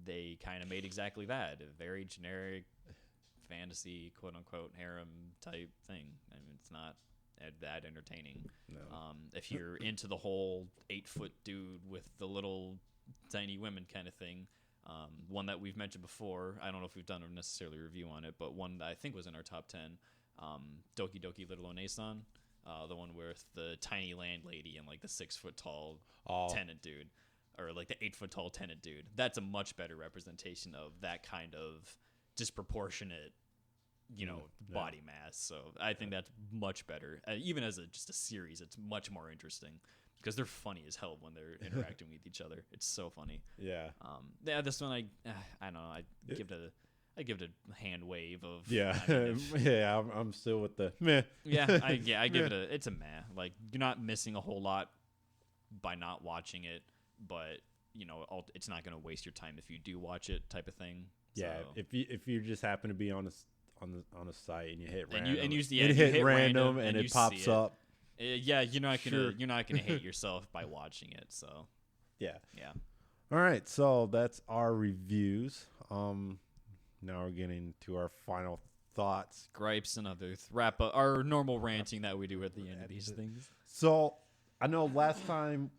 they kind of made exactly that. A very generic fantasy, quote unquote, harem type thing. I mean, it's not that entertaining. No. If you're into the whole 8-foot dude with the little tiny women kind of thing, one that we've mentioned before, I don't know if we've done a necessarily review on it, but one that I think was in our top 10, Doki Doki Little Onesan, the one with the tiny landlady and like the 6 foot tall tenant dude, or like the 8 foot tall tenant dude. That's a much better representation of that kind of disproportionate body mass. So I think that's much better. Even as just a series, it's much more interesting because they're funny as hell when they're interacting with each other. It's so funny. Yeah. This one I don't know. I give it a hand wave of I'm still with the meh. I give it it's a meh. Like you're not missing a whole lot by not watching it, but it's not going to waste your time if you do watch it, type of thing. Yeah. So. If you just happen to be on a site and you hit and random, you hit random and it pops up. You're not gonna hate yourself by watching it. So yeah. All right, so that's our reviews. Now we're getting to our final thoughts, gripes, and other wrap up our normal ranting that we do at the end of these things. So I know last time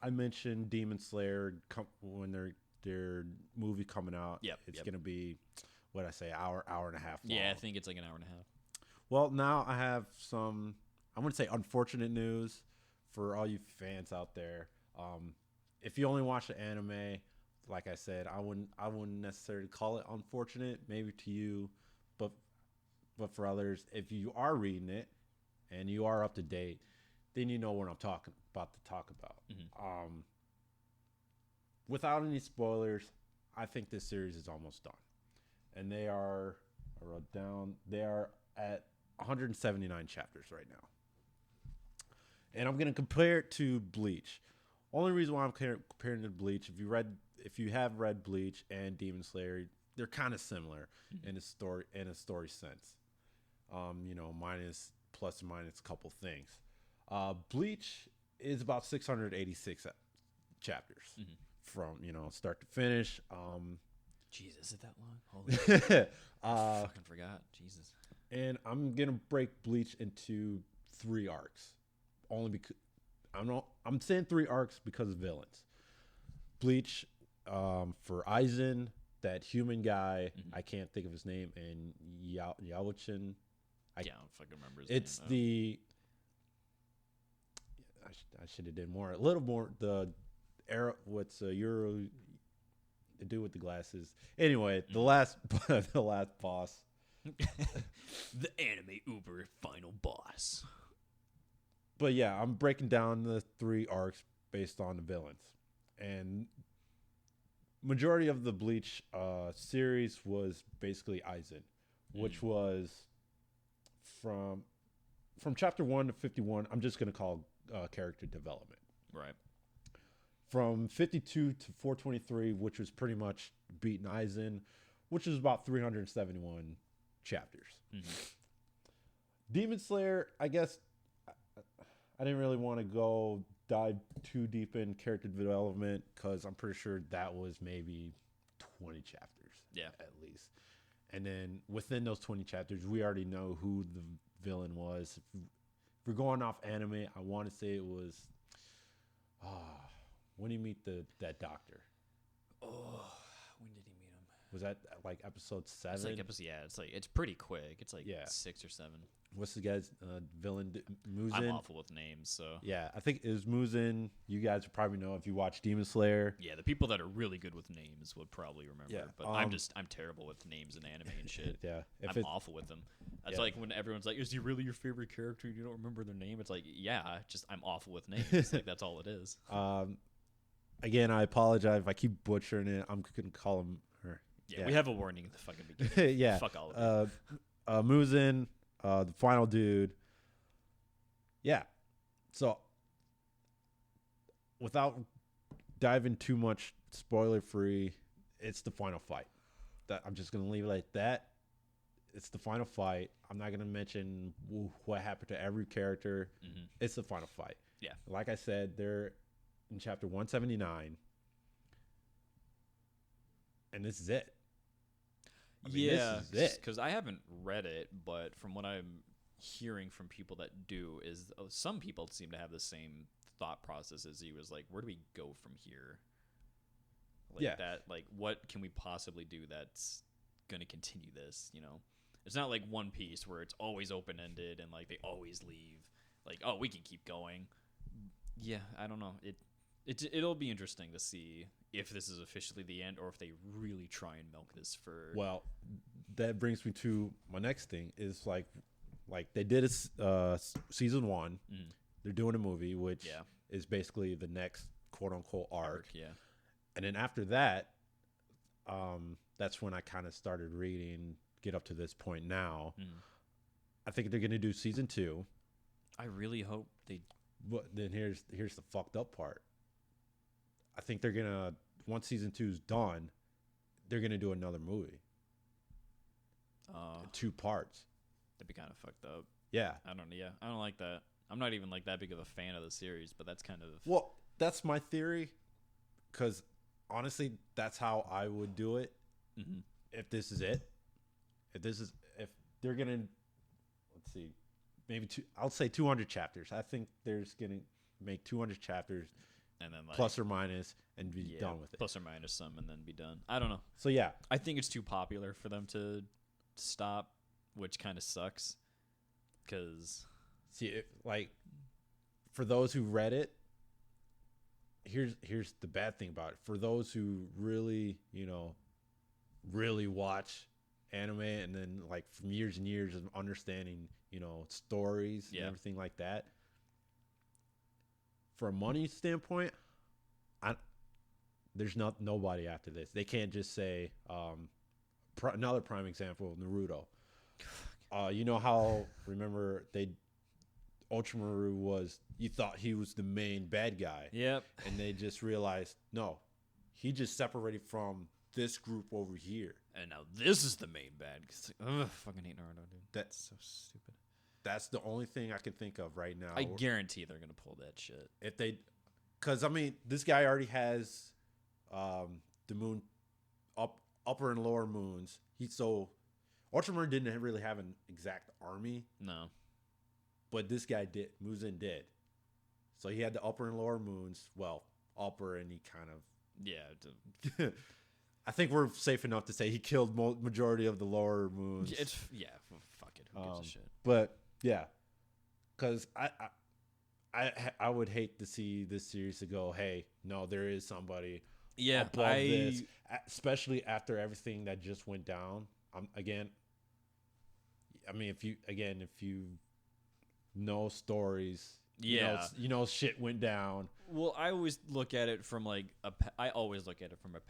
I mentioned Demon Slayer when their movie coming out. It's gonna be what I say, hour and a half long. Yeah, I think it's like an hour and a half. Well, now I have some, I wouldn't say unfortunate news for all you fans out there. If you only watch the anime, like I said, I wouldn't necessarily call it unfortunate, maybe to you, but for others, if you are reading it and you are up to date, then you know what I'm about to talk about. Mm-hmm. Without any spoilers, I think this series is almost done. And they are at 179 chapters right now. And I'm going to compare it to Bleach. Only reason why I'm comparing it to Bleach, if you have read Bleach and Demon Slayer, they're kind of similar in a story sense. Minus plus or minus a couple things. Bleach is about 686 chapters from start to finish. Jesus, is it that long? Holy fucking forgot. Jesus. And I'm gonna break Bleach into 3 arcs. Only because I'm saying 3 arcs because of villains. Bleach, for Aizen, that human guy, I can't think of his name, and Yawachin. I don't fucking remember his name. It's the. I should have did more. A little more. The era. What's Euro? The dude with the glasses. Anyway, the last boss. The anime Uber final boss. But yeah, I'm breaking down the 3 arcs based on the villains. And majority of the Bleach series was basically Aizen, which was from chapter 1 to 51, I'm just going to call character development. Right. From 52 to 423, which was pretty much beating Eisen, which is about 371 chapters. Mm-hmm. Demon Slayer, I guess I didn't really want to dive too deep in character development because I'm pretty sure that was maybe 20 chapters. Yeah. At least. And then within those 20 chapters, we already know who the villain was. If we're going off anime, I want to say it was when you meet that doctor. Oh, when did he meet him? Was that like episode 7? It's pretty quick. It's like 6 or 7. What's the guy's villain? Muzin? I'm awful with names, so. Yeah, I think it was Muzin. You guys would probably know if you watch Demon Slayer. Yeah, the people that are really good with names would probably remember. Yeah, but I'm terrible with names and anime and shit. Yeah. I'm awful with them. That's like when everyone's like, is he really your favorite character and you don't remember their name? It's like, yeah, just I'm awful with names. Like, that's all it is. Again, I apologize if I keep butchering it. I'm going to call him her. Yeah, we have a warning at the fucking beginning. Yeah. Fuck all of it. Muzin, the final dude. Yeah. So, without diving too much spoiler free, it's the final fight. That I'm just going to leave it like that. It's the final fight. I'm not going to mention what happened to every character. Mm-hmm. It's the final fight. Yeah. Like I said, they're in chapter 179. And this is it. Yeah, because I haven't read it, but from what I'm hearing from people that do, is some people seem to have the same thought process as you. Was like, where do we go from here? Like that, like what can we possibly do that's going to continue this? You know, it's not like One Piece where it's always open ended and like they always leave. Like, oh, we can keep going. Yeah, I don't know. It'll be interesting to see if this is officially the end or if they really try and milk this for. Well, that brings me to my next thing is like they did a season 1. Mm-hmm. They're doing a movie, which is basically the next quote unquote arc. Yeah. And then after that, that's when I kind of started reading, get up to this point now. Mm. I think they're going to do season 2. I really hope they. But then here's the fucked up part. I think they're gonna, once season 2 is done, they're gonna do another movie. 2 parts. That'd be kind of fucked up. Yeah. I don't like that. I'm not even like that big of a fan of the series, but that's kind of. Well, that's my theory, because honestly, that's how I would do it. Mm-hmm. If this is it, if they're gonna, let's see, maybe I'll say 200 chapters. I think there's gonna make 200 chapters. And then like, plus or minus and be done with it. Plus or minus some and then be done. I don't know. So yeah, I think it's too popular for them to stop, which kind of sucks. Because like for those who read it, here's the bad thing about it. For those who really really watch anime and then like from years and years of understanding stories and everything like that. For a money standpoint, there's nobody after this. They can't just say another prime example, Naruto. You know how remember Ultramarine was? You thought he was the main bad guy. Yep. And they just realized no, he just separated from this group over here. And now this is the main bad. Ugh, fucking hate Naruto, dude. That's so stupid. That's the only thing I can think of right now. I guarantee they're gonna pull that shit. If they, because I mean, this guy already has the moon, upper and lower moons. Ultramarine didn't really have an exact army. No, but this guy did. Muzin did. So he had the upper and lower moons. Well, upper and he kind of I think we're safe enough to say he killed majority of the lower moons. Fuck it. Who gives a shit? But yeah, because I would hate to see this series to go, hey, no, there is somebody above this, especially after everything that just went down. If you know stories, shit went down. Well, I always look at it from like a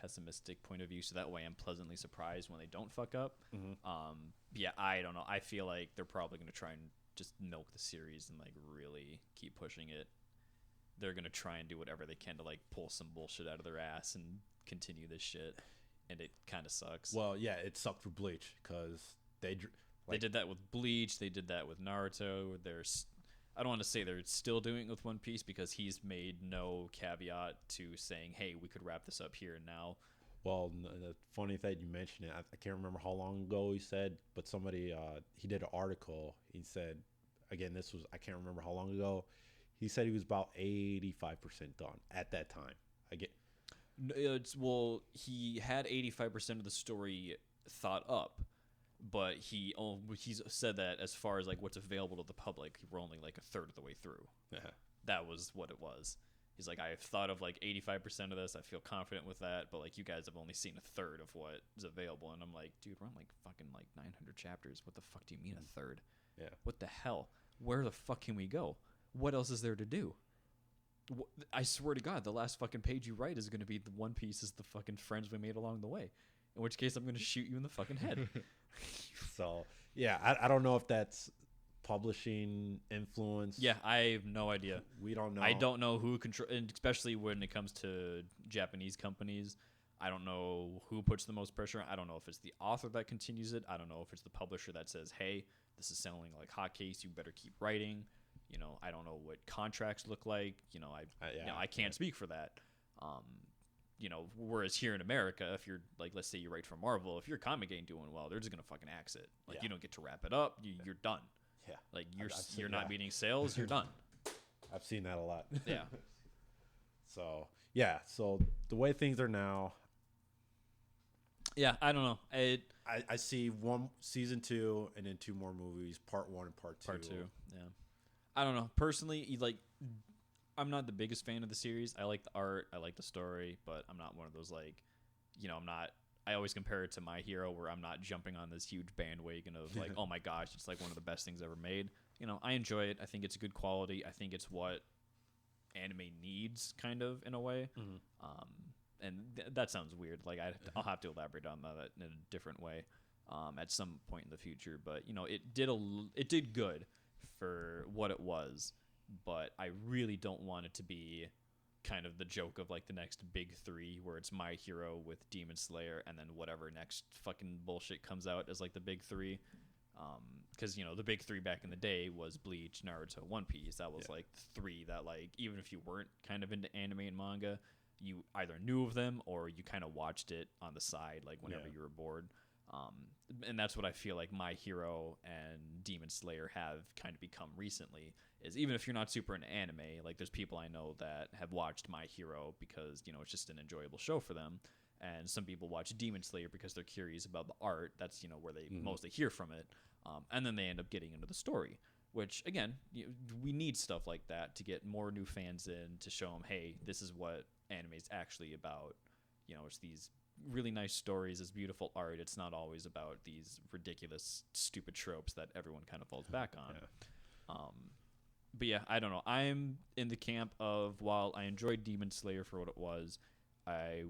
pessimistic point of view, so that way I'm pleasantly surprised when they don't fuck up. Mm-hmm. yeah, I don't know. I feel like they're probably going to try and just milk the series and like really keep pushing it. They're going to try and do whatever they can to like pull some bullshit out of their ass and continue this shit. And it kind of sucks. Well, yeah, it sucked for Bleach because they did that with Bleach. They did that with Naruto. I don't want to say they're still doing it with One Piece because he's made no caveat to saying, hey, we could wrap this up here and now. Well, the funny thing you mentioned it, I can't remember how long ago he said, but somebody, he did an article. He said, again, I can't remember how long ago. He said he was about 85% done at that time. He had 85% of the story thought up, but he's said that as far as like what's available to the public, we're only like a third of the way through. That was what it was. He's like, I've thought of like 85% of this. I feel confident with that, but like you guys have only seen a third of what is available. And I'm like, dude, we're on like fucking like 900 chapters. What the fuck do you mean a third? Yeah. What the hell? Where the fuck can we go? What else is there to do? I swear to God, the last fucking page you write is going to be the One Piece is the fucking friends we made along the way. In which case, I'm going to shoot you in the fucking head. So, yeah, I don't know if that's publishing influence. Yeah, I have no idea. We don't know. I don't know who control, and especially when it comes to Japanese companies. I don't know who puts the most pressure. I don't know if it's the author that continues it. I don't know if it's the publisher that says, hey, this is selling like hotcakes. You better keep writing. You know, I don't know what contracts look like. I can't speak for that. Whereas here in America, if you're like, let's say you write for Marvel, if your comic ain't doing well, they're just gonna fucking axe it. Like you don't get to wrap it up. You're done. Yeah. Like you're not meeting sales. You're done. I've seen that a lot. Yeah. So yeah. So the way things are now. Yeah, I don't know. I see one season 2 and then 2 more movies, part 1 and part 2. Part 2. Yeah. I don't know. Personally, I'm not the biggest fan of the series. I like the art, I like the story, but I'm not one of those I always compare it to My Hero where I'm not jumping on this huge bandwagon of like, oh my gosh, it's like one of the best things ever made. I enjoy it. I think it's good quality. I think it's what anime needs kind of in a way. Mm-hmm. And that sounds weird. Like I'll have to elaborate on that in a different way at some point in the future. But it did good for what it was. But I really don't want it to be kind of the joke of like the next big 3 where it's My Hero with Demon Slayer and then whatever next fucking bullshit comes out as like the big 3. Because the big 3 back in the day was Bleach, Naruto, One Piece. That was like 3 that like even if you weren't kind of into anime and manga, you either knew of them or you kind of watched it on the side like whenever you were bored. And that's what I feel like My Hero and Demon Slayer have kind of become recently, is even if you're not super into anime, like there's people I know that have watched My Hero because, it's just an enjoyable show for them. And some people watch Demon Slayer because they're curious about the art. That's, where they mostly hear from it. And then they end up getting into the story, which again, we need stuff like that to get more new fans in to show them, hey, this is what anime is actually about. It's these really nice stories, it's beautiful art. It's not always about these ridiculous, stupid tropes that everyone kind of falls back on. Yeah. But yeah, I don't know. I'm in the camp of, while I enjoyed Demon Slayer for what it was, I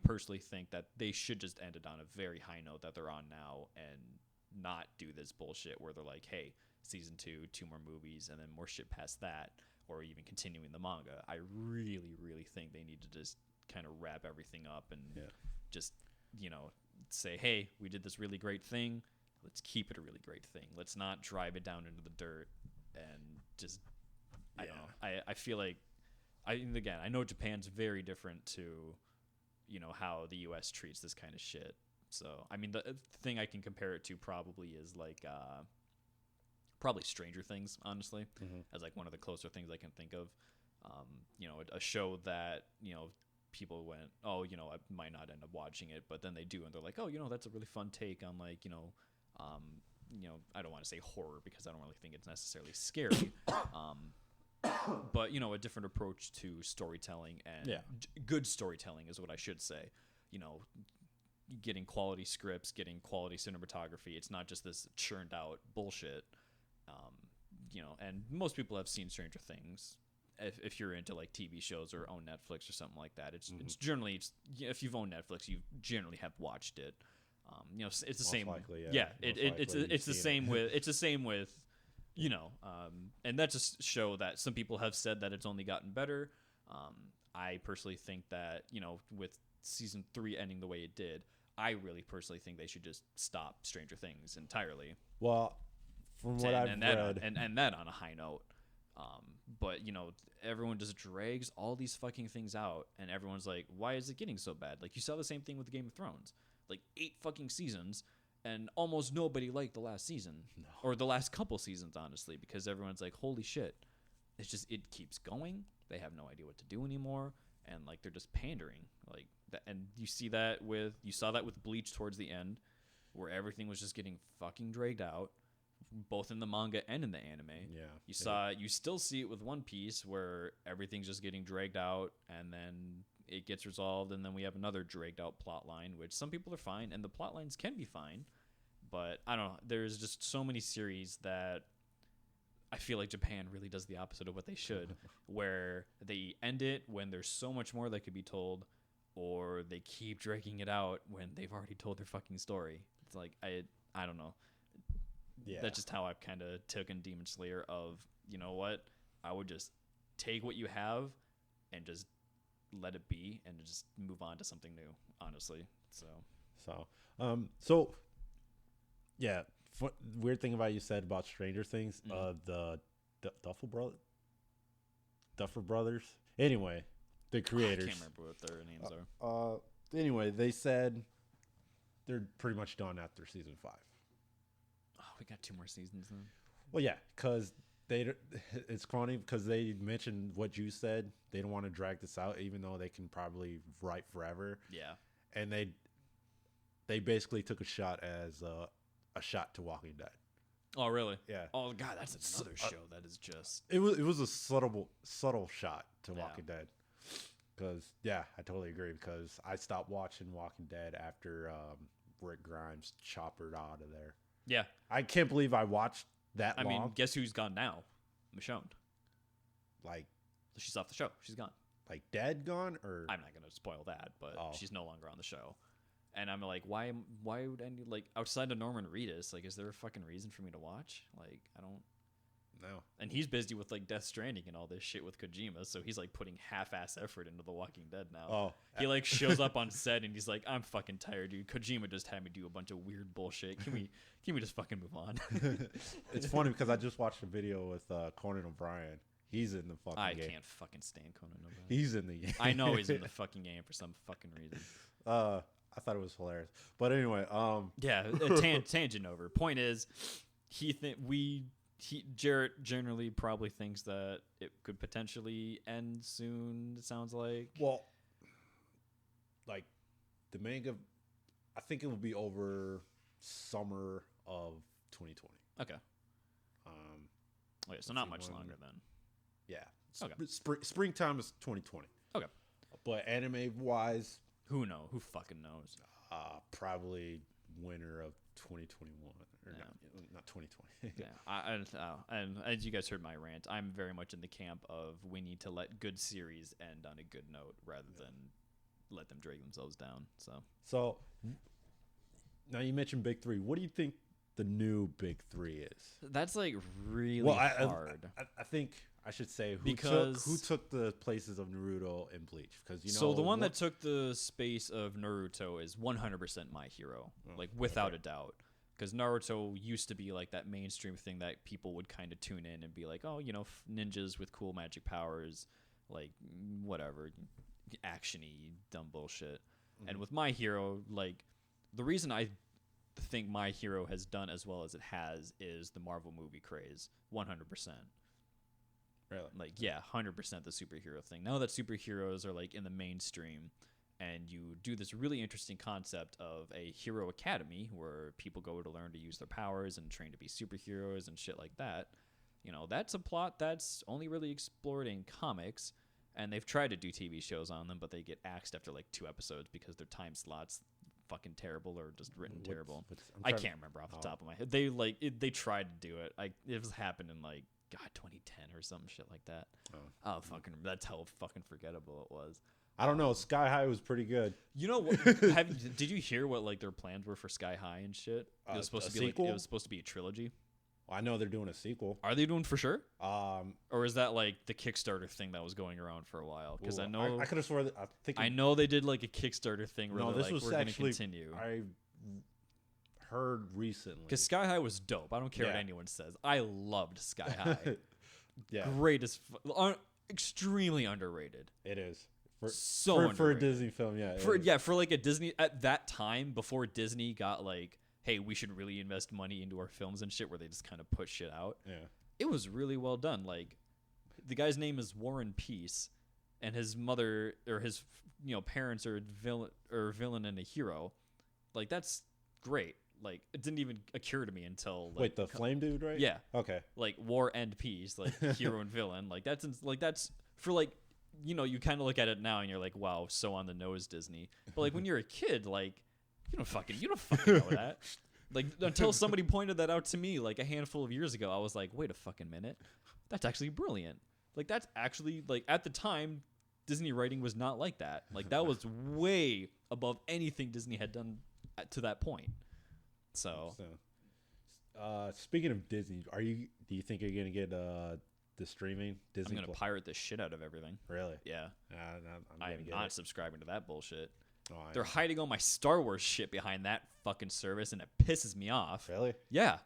personally think that they should just end it on a very high note that they're on now and not do this bullshit where they're like, hey, season 2 more movies and then more shit past that, or even continuing the manga. I really, really think they need to just kind of wrap everything up and just, say, hey, we did this really great thing. Let's keep it a really great thing. Let's not drive it down into the dirt and just, I don't know. I feel like, I know Japan's very different to, how the U.S. treats this kind of shit. So, I mean, the thing I can compare it to probably is like, probably Stranger Things, honestly, as like one of the closer things I can think of. A show that, people went, oh, I might not end up watching it, but then they do, and they're like, oh, that's a really fun take on like, I don't want to say horror because I don't really think it's necessarily scary, but a different approach to storytelling and good storytelling is what I should say. Getting quality scripts, getting quality cinematography. It's not just this churned out bullshit. And most people have seen Stranger Things. If you're into like TV shows or own Netflix or something like that, it's generally, if you've owned Netflix, you generally have watched it. It's the Most same. likely, yeah. Most It's likely it's the you've seen same it. with and that just show that some people have said that it's only gotten better. I personally think that with season 3 ending the way it did, I really personally think they should just stop Stranger Things entirely. Well, from what I've read, and that on a high note. But everyone just drags all these fucking things out, and everyone's like, why is it getting so bad? Like, you saw the same thing with Game of Thrones, like 8 fucking seasons, and almost nobody liked the last season or the last couple seasons, honestly, because everyone's like, holy shit, it keeps going. They have no idea what to do anymore, and like they're just pandering like that. And you saw that with Bleach towards the end, where everything was just getting fucking dragged out, both in the manga and in the anime. Yeah. You still see it with One Piece, where everything's just getting dragged out, and then it gets resolved, and then we have another dragged out plot line, which some people are fine, and the plot lines can be fine, but I don't know. There's just so many series that I feel like Japan really does the opposite of what they should, where they end it when there's so much more that could be told, or they keep dragging it out when they've already told their fucking story. It's like, I don't know. Yeah. That's just how I've kind of taken Demon Slayer of, you know what? I would just take what you have and just let it be and just move on to something new, honestly. So yeah, weird thing about you said about Stranger Things, the Duffer Brothers. Anyway, the creators. I can't remember what their names are. Anyway, they said they're pretty much done after season 5. Oh, we got 2 more seasons then. Well, yeah, because it's funny because they mentioned what you said. They don't want to drag this out, even though they can probably write forever. Yeah. And they basically took a shot as a shot to Walking Dead. Oh, really? Yeah. Oh, God, that's another show that is just... It was a subtle shot to Walking Dead. Because, yeah, I totally agree. Because I stopped watching Walking Dead after Rick Grimes choppered out of there. Yeah. I can't believe I watched that long. I mean, guess who's gone now? Michonne. Like... She's off the show. She's gone. Like dead gone? Or I'm not going to spoil that, but she's no longer on the show. And I'm like, why would any, like, outside of Norman Reedus, like, is there a fucking reason for me to watch? Like, I don't know. And he's busy with, like, Death Stranding and all this shit with Kojima, so he's, like, putting half-ass effort into The Walking Dead now. Oh. He, like, shows up on set and he's like, I'm fucking tired, dude. Kojima just had me do a bunch of weird bullshit. Can we just fucking move on? It's funny because I just watched a video with Conan O'Brien. He's in the fucking game. I can't fucking stand Conan O'Brien. He's in the game. I know he's in the fucking game for some fucking reason. I thought it was hilarious. But anyway, yeah, tangent over. Point is, Jarrett generally probably thinks that it could potentially end soon, it sounds like. Well, like the manga, I think it will be over summer of 2020. Okay. Okay, so not much longer then. Yeah. Okay. Springtime is 2020. Okay. But anime wise, who fucking knows? Probably winter of 2021 or not 2020. Yeah, and as you guys heard my rant, I'm very much in the camp of we need to let good series end on a good note rather than let them drag themselves down. So now you mentioned big 3. What do you think the new big 3 is? That's like really hard. I think I should say who took the places of Naruto and Bleach, because so the one that took the space of Naruto is 100% My Hero, like without a doubt, because Naruto used to be like that mainstream thing that people would kind of tune in and be like, oh, ninjas with cool magic powers, like whatever, actiony dumb bullshit. And with My Hero, like the reason I think My Hero has done as well as it has is the Marvel movie craze, 100%. Really? Like, yeah, 100% the superhero thing. Now that superheroes are, like, in the mainstream, and you do this really interesting concept of a hero academy where people go to learn to use their powers and train to be superheroes and shit like that, that's a plot that's only really explored in comics, and they've tried to do TV shows on them, but they get axed after, like, 2 episodes because their time slots fucking terrible or just written terrible. I can't remember off the top of my head. They tried to do it. It was happened in, like, God, 2010 or some shit like that. Fucking, that's how fucking forgettable it was. I don't know. Sky High was pretty good. You know what? Did you hear what like their plans were for Sky High and shit? It was supposed to be sequel? like it was supposed to be a trilogy. Well, I know they're doing a sequel. Are they doing for sure? Um, Or is that like the Kickstarter thing that was going around for a while? Because I know I could have sworn. I know they did like a Kickstarter thing where No, they're this like, was we're going to actually- continue. I heard recently. Because Sky High was dope. I don't care what Yeah. anyone says. I loved Sky High. Yeah, Greatest, extremely underrated. it is. So for a underrated. Disney film, yeah. For like a Disney at that time before Disney got like, hey, we should really invest money into our films and shit, where they just kind of put shit out. Yeah. It was really well done. Like, the guy's name is Warren Peace, and his mother or his parents are villain and a hero. Like, that's great. Like, it didn't even occur to me until like, Wait, the flame dude, right? yeah, Okay. like war and peace, like hero and villain. Like that's for like you kind of look at it now and you're like, wow, so on the nose Disney. But like when you're a kid, like you don't fucking know that. Like until somebody pointed that out to me like a handful of years ago, I was like, wait a fucking minute, that's actually brilliant. Like that's actually like at the time, Disney writing was not like that. Like that was way above anything Disney had done to that point. So speaking of Disney, do you think you're gonna get the streaming Disney? I'm gonna pirate the shit out of everything. Really? Yeah. I'm I'm not subscribing to that bullshit. Oh, They're hiding all my Star Wars shit behind that fucking service, and it pisses me off. Really? Yeah.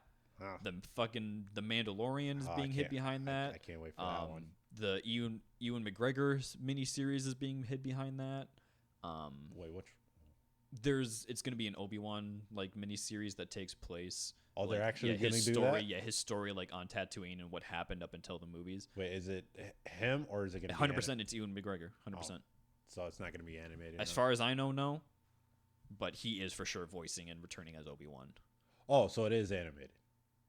Oh. The Mandalorian is being hid behind that. I can't wait for that one. The Ewan McGregor miniseries is being hid behind that. Wait, which? It's gonna be an Obi-Wan like miniseries that takes place. Oh, they're like, actually gonna his do story, that? Yeah, his story like on Tatooine and what happened up until the movies. Wait, is it him or is it gonna 100%? It's Ewan McGregor. 100%. So it's not gonna be animated. As far as I know, no. But he is for sure voicing and returning as Obi-Wan. Oh, so it is animated.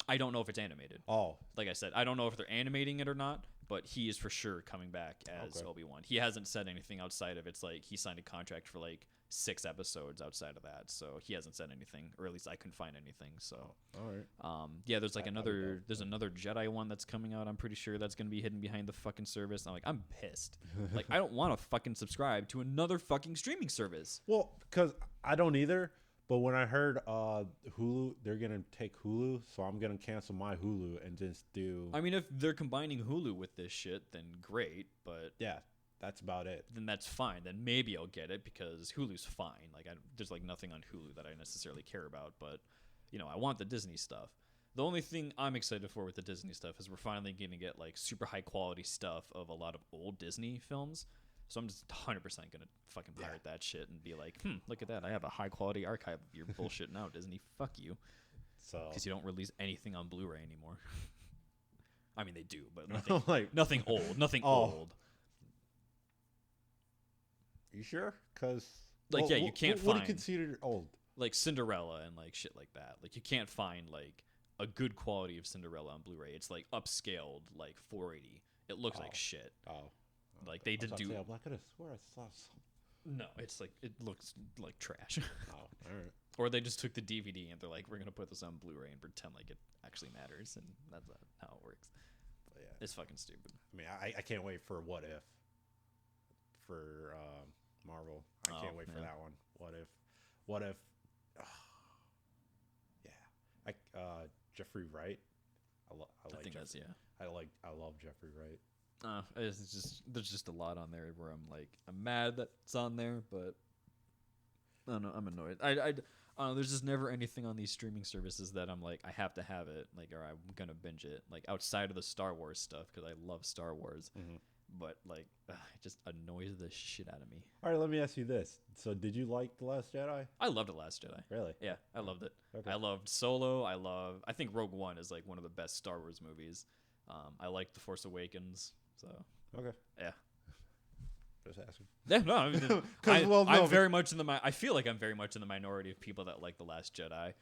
I don't know if it's animated. Oh, Like I said, I don't know if they're animating it or not, but he is for sure coming back as Obi-Wan. He hasn't said anything outside of it's like he signed a contract for like 6 episodes outside of that, so he hasn't said anything, or at least I couldn't find anything. So, all right. Yeah, there's like another Jedi one that's coming out. I'm pretty sure that's gonna be hidden behind the fucking service. I'm pissed. Like I don't want to fucking subscribe to another fucking streaming service. Well, because I don't either. But when I heard Hulu, they're gonna take Hulu, so I'm gonna cancel my Hulu and just do. I mean, if they're combining Hulu with this shit, then great. But yeah, that's about it. then that's fine. Then maybe I'll get it because Hulu's fine. Like there's like nothing on Hulu that I necessarily care about. But I want the Disney stuff. The only thing I'm excited for with the Disney stuff is we're finally going to get like super high quality stuff of a lot of old Disney films. So I'm just 100% gonna fucking pirate that shit and be like, look at that. I have a high quality archive of your bullshit now, Disney. Fuck you. So because you don't release anything on Blu-ray anymore. I mean, they do, but nothing old. Nothing old. You sure? Because you can't find. What do you consider old? Like Cinderella and like shit like that. Like you can't find like a good quality of Cinderella on Blu-ray. It's like upscaled, like 480. It looks like shit. Oh. Like they did do. I'm not gonna swear I saw. No, it's like it looks like trash. Oh, all right. Or they just took the DVD and they're like, we're gonna put this on Blu-ray and pretend like it actually matters, and that's not how it works. But yeah, it's fucking stupid. I mean, I can't wait for What If for Marvel. I can't wait for that one. What if? Yeah, Jeffrey Wright. I think that's I love Jeffrey Wright. It's just there's just a lot on there where I'm mad that it's on there, but I don't know, I'm annoyed. I don't know, there's just never anything on these streaming services that I'm like I have to have it, like, or I'm gonna binge it, like outside of the Star Wars stuff because I love Star Wars. Mm-hmm. But like it just annoys the shit out of me. All right, let me ask you this. So did you like The Last Jedi? I loved The Last Jedi. Really? Yeah, I loved it. Okay. I loved Solo. I think Rogue One is like one of the best Star Wars movies. I liked The Force Awakens. So okay, yeah, just asking. Yeah, no, I mean, I'm very much in the. I feel like I'm very much in the minority of people that like The Last Jedi,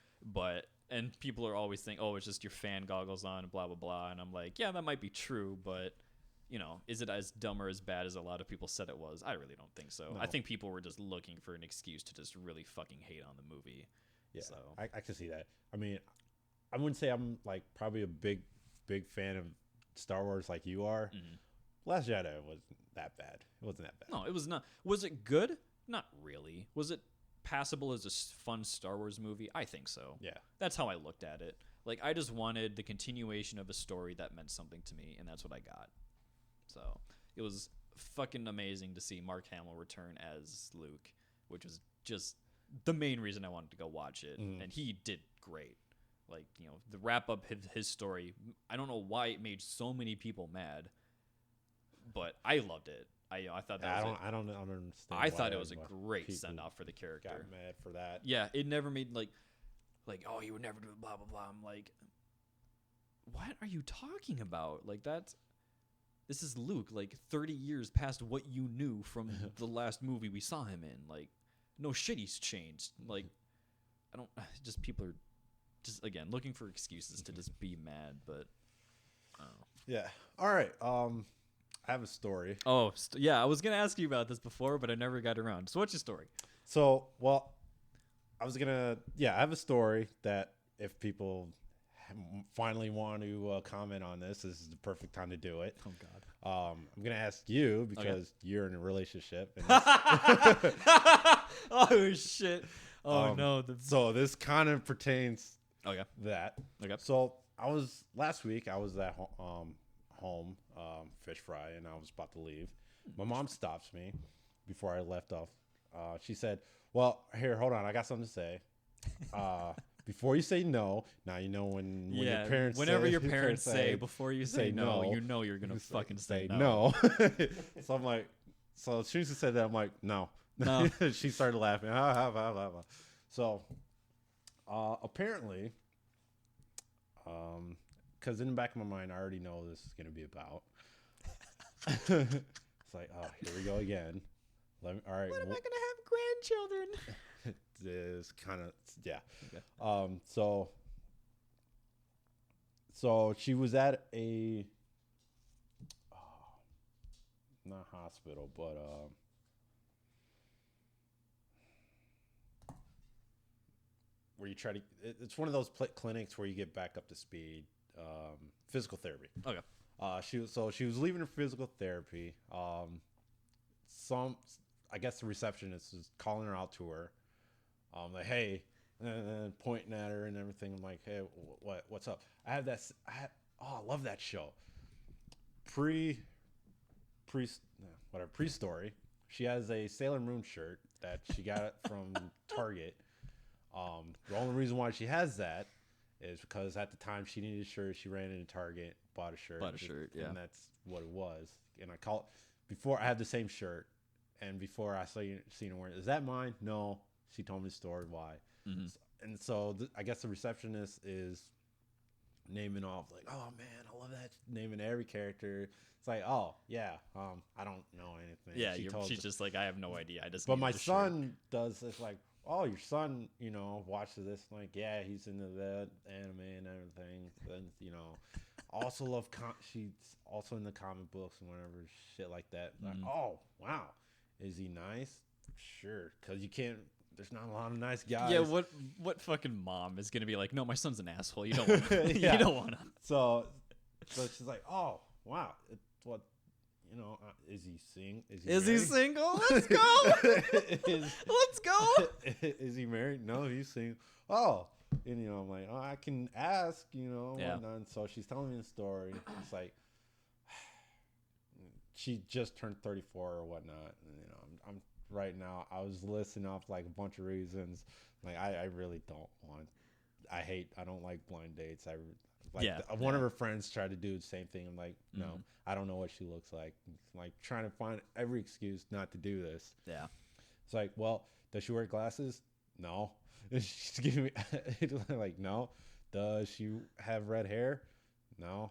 and people are always think, oh, it's just your fan goggles on, and blah blah blah, and I'm like, yeah, that might be true, but is it as dumb or as bad as a lot of people said it was? I really don't think so. No. I think people were just looking for an excuse to just really fucking hate on the movie. Yeah, so I can see that. I mean, I wouldn't say I'm like probably a big fan of Star Wars like you are. Mm-hmm. Last Jedi was that bad. It wasn't that bad. No, it was not. Was it good? Not really. Was it passable as a fun Star Wars movie? I think so. Yeah. That's how I looked at it. Like, I just wanted the continuation of a story that meant something to me, and that's what I got. So it was fucking amazing to see Mark Hamill return as Luke, which was just the main reason I wanted to go watch it. And he did great. Like, you know, the wrap up his story, I don't know why it made so many people mad, but I loved it. I thought that I don't understand. I thought it was a great send off for the character. Got mad for that. Yeah, it never made like oh, you would never do blah blah blah. I'm like, what are you talking about? Like, this is Luke, like 30 years past what you knew from the last movie we saw him in. Like, no shit, he's changed. Like, I don't. Just people are just again looking for excuses to just be mad, but I don't know. Yeah. All right. I have a story. Oh, yeah. I was gonna ask you about this before, but I never got around. So, what's your story? So, well, I have a story that if people finally want to comment on this is the perfect time to do it. Oh God. I'm gonna ask you because you're in a relationship. And oh shit. Oh no. So this kind of pertains. Okay. That. Okay. So last week I was at home fish fry, and I was about to leave. My mom stops me before I left off. She said, "Well, here, hold on, I got something to say. Before you say no, now you know when your parents whenever say, your parents say before you say no, you know you're gonna fucking say no." So I'm like, so as soon as she said that, I'm like, no. She started laughing. So apparently, because in the back of my mind, I already know this is gonna be about. It's like, oh, here we go again. All right. When am I gonna have grandchildren? This kind of, yeah. Okay. So she was at a not hospital, but where you try to, it's one of those clinics where you get back up to speed, physical therapy. Okay. She was leaving her physical therapy. I guess the receptionist is calling her out to her. Like, hey, and pointing at her and everything. I'm like, hey, what's up? I love that show. Pre-story. She has a Sailor Moon shirt that she got from Target. The only reason why she has that is because at the time she needed a shirt. She ran into Target, bought a shirt. Yeah. And that's what it was. And before I had the same shirt, and before I seen her wearing it. Is that mine? No. She told me the story why. Mm-hmm. And so I guess the receptionist is naming off like, oh man, I love that, naming every character. It's like, oh yeah, I don't know anything. Yeah, she's just like, I have no idea. I just. But my son does this, like, oh, your son, watches this. I'm like, yeah, he's into that anime and everything. And also love. She's also in the comic books and whatever shit like that. Mm-hmm. Like, oh wow, is he nice? Sure, because you can't. There's not a lot of nice guys. Yeah, what fucking mom is gonna be like? No, my son's an asshole. You don't want to. Yeah. You don't want to. So she's like, oh wow, is he Is he single? Let's go. Let's go. Is he married? No, he's single. Oh, and I'm like, oh, I can ask, Yeah. whatnot. And so she's telling me the story. It's like she just turned 34 or whatnot. And, I'm right now. I was listing off like a bunch of reasons. Like I really don't want. I don't like blind dates. One of her friends tried to do the same thing. I'm like, no, I don't know what she looks like. I'm like trying to find every excuse not to do this. Yeah. It's like, well, does she wear glasses? No. She's giving me like, no. Does she have red hair? No.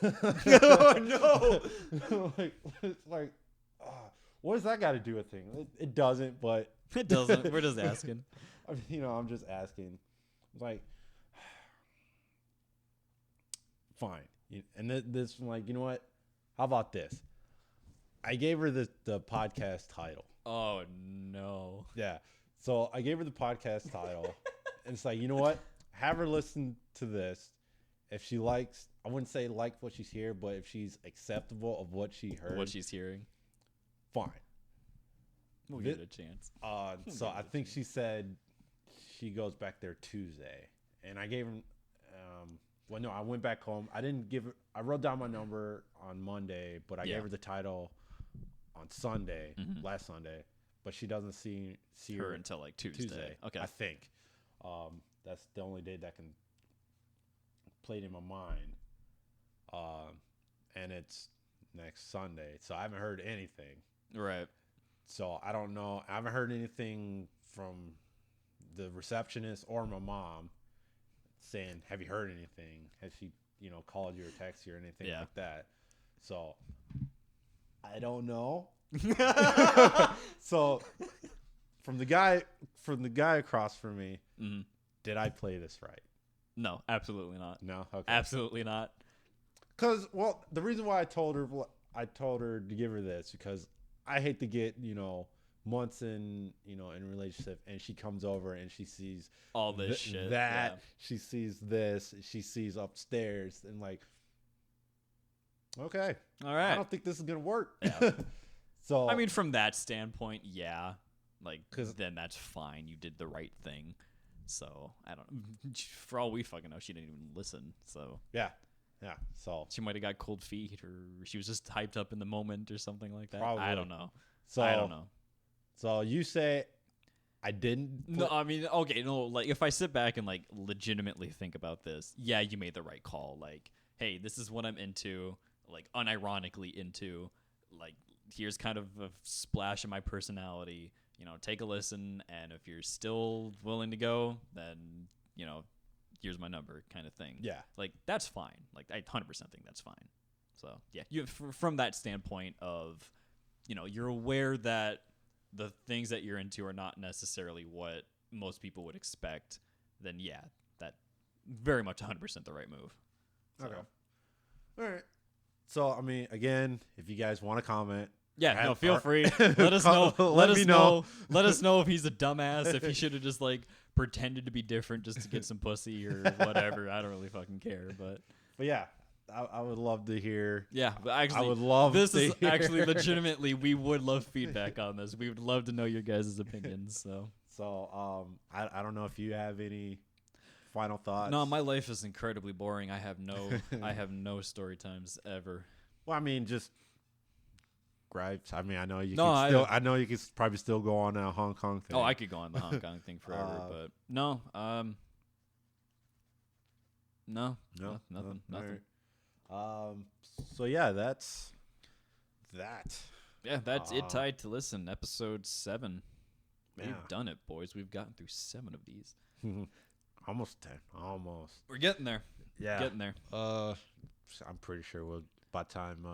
Fuck. Oh no. What does that got to do with things? It doesn't, but it doesn't. We're just asking. I'm just asking. Like, fine. And this, like, you know what? How about this? I gave her the podcast title. Oh no. Yeah. So I gave her the podcast title, and it's like, you know what? Have her listen to this, if she likes, I wouldn't say like what she's here, but if she's acceptable of what she heard, what she's hearing, fine. We'll give it a chance. So I think she said she goes back there Tuesday, and I gave him. Well, no, I went back home. I didn't give her. I wrote down my number on Monday, but I gave her the title on Sunday, last Sunday. But she doesn't see her until like Tuesday. Okay, I think that's the only day that can play in my mind. And it's next Sunday, so I haven't heard anything. Right. So I don't know. I haven't heard anything from the receptionist or my mom saying, "Have you heard anything? Has she, called you or texted you or anything like that?" So I don't know. So from the guy across from me, did I play this right? No, absolutely not. No, okay, absolutely not. Because the reason why I told her to give her this because I hate to get months in in relationship and she comes over and she sees all this shit she sees this, she sees upstairs and like, okay, all right, I don't think this is gonna work. Yeah. So I mean, from that standpoint, yeah, like, because then that's fine. You did the right thing. So I don't know. For all we fucking know, she didn't even listen. So yeah. So she might have got cold feet, or she was just hyped up in the moment, or something like that. Probably. I don't know. So you say I didn't? No, I mean, okay, no. Like, if I sit back and like legitimately think about this, yeah, you made the right call. Like, hey, this is what I'm into. Like, unironically into. Like, here's kind of a splash of my personality. Take a listen, and if you're still willing to go, then here's my number, kind of thing. Yeah, like that's fine. Like I 100% think that's fine. So yeah, from that standpoint of, you're aware that the things that you're into are not necessarily what most people would expect. Then yeah, that very much 100% the right move. So. Okay. All right. So I mean, again, if you guys want to comment. Yeah, no, feel free. Let us know. Let us know. Let us know if he's a dumbass, if he should have just like pretended to be different just to get some pussy or whatever. I don't really fucking care, but yeah, I would love to hear. Yeah, but actually, I would love. This is actually legitimately, we would love feedback on this. We would love to know your guys' opinions. So I don't know if you have any final thoughts. No, my life is incredibly boring. I have no story times ever. Well, I mean, just. Gripes. I mean, I know you. I know you can probably still go on a Hong Kong thing. Oh, I could go on the Hong Kong thing forever, but no, nothing. Right. So yeah, that's that. Yeah, that's it. Tied to listen, episode 7. Yeah. We've done it, boys. We've gotten through 7 of these. Almost 10. Almost. We're getting there. Yeah, getting there. I'm pretty sure by the time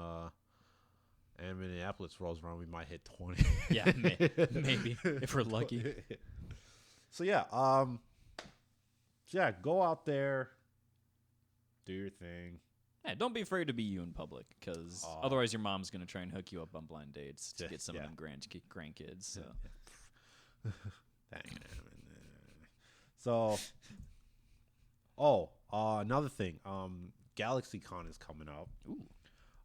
and Minneapolis rolls around, we might hit 20. Yeah, maybe if we're lucky. So yeah, go out there, do your thing. Yeah, don't be afraid to be you in public, because otherwise your mom's gonna try and hook you up on blind dates to get some of them grandkids. So, another thing, GalaxyCon is coming up. Ooh.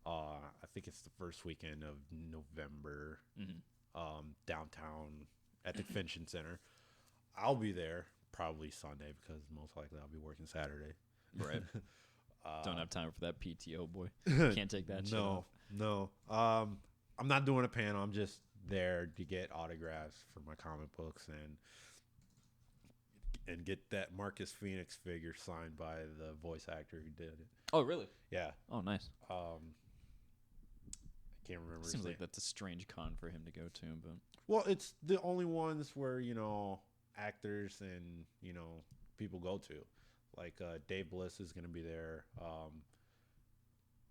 I think it's the first weekend of November, downtown at the convention center. I'll be there probably Sunday because most likely I'll be working Saturday. Right. Don't have time for that PTO, boy. Can't take that shit off. No. I'm not doing a panel. I'm just there to get autographs for my comic books and get that Marcus Phoenix figure signed by the voice actor who did it. Oh, really? Yeah. Oh, nice. I can't remember. Seems like that's a strange con for him to go to, but well, it's the only ones where actors and people go to, like Dave Bliss is gonna be there.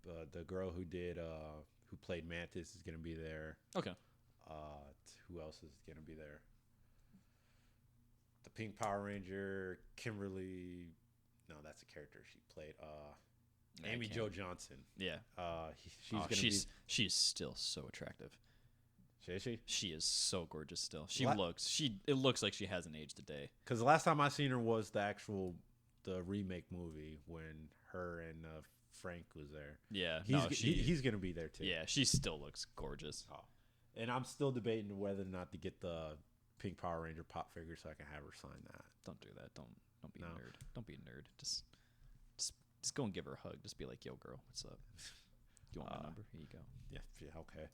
The girl who played Mantis is gonna be there. Okay. Who else is gonna be there? The Pink Power Ranger, Kimberly. No, that's a character she played. Amy Jo Johnson. Yeah. She's still so attractive. Is she? She is so gorgeous still. It looks like she hasn't aged a day. Because the last time I seen her was the actual the remake movie when her and Frank was there. Yeah, he's gonna be there too. Yeah, she still looks gorgeous. Oh. And I'm still debating whether or not to get the pink Power Ranger pop figure so I can have her sign that. Don't do that. Don't be a nerd. Don't be a nerd. Just go and give her a hug. Just be like, yo, girl, what's up? You want my number? Here you go. Yeah, okay.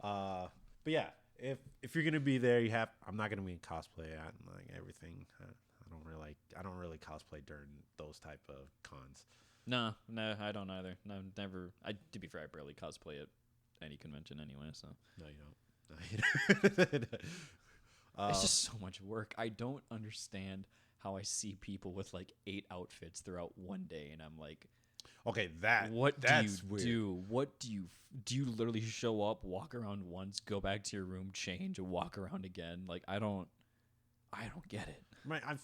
But yeah, if you're gonna be there, I'm not gonna be in cosplay at like everything. I don't really cosplay during those type of cons. No, I don't either. No, never. To be fair, I barely cosplay at any convention anyway. So no, you don't. It's just so much work. I don't understand how I see people with like 8 outfits throughout one day, and I'm like, okay, that's weird. do? What do you literally show up, walk around once, go back to your room, change, and walk around again? Like I don't get it. Right, I've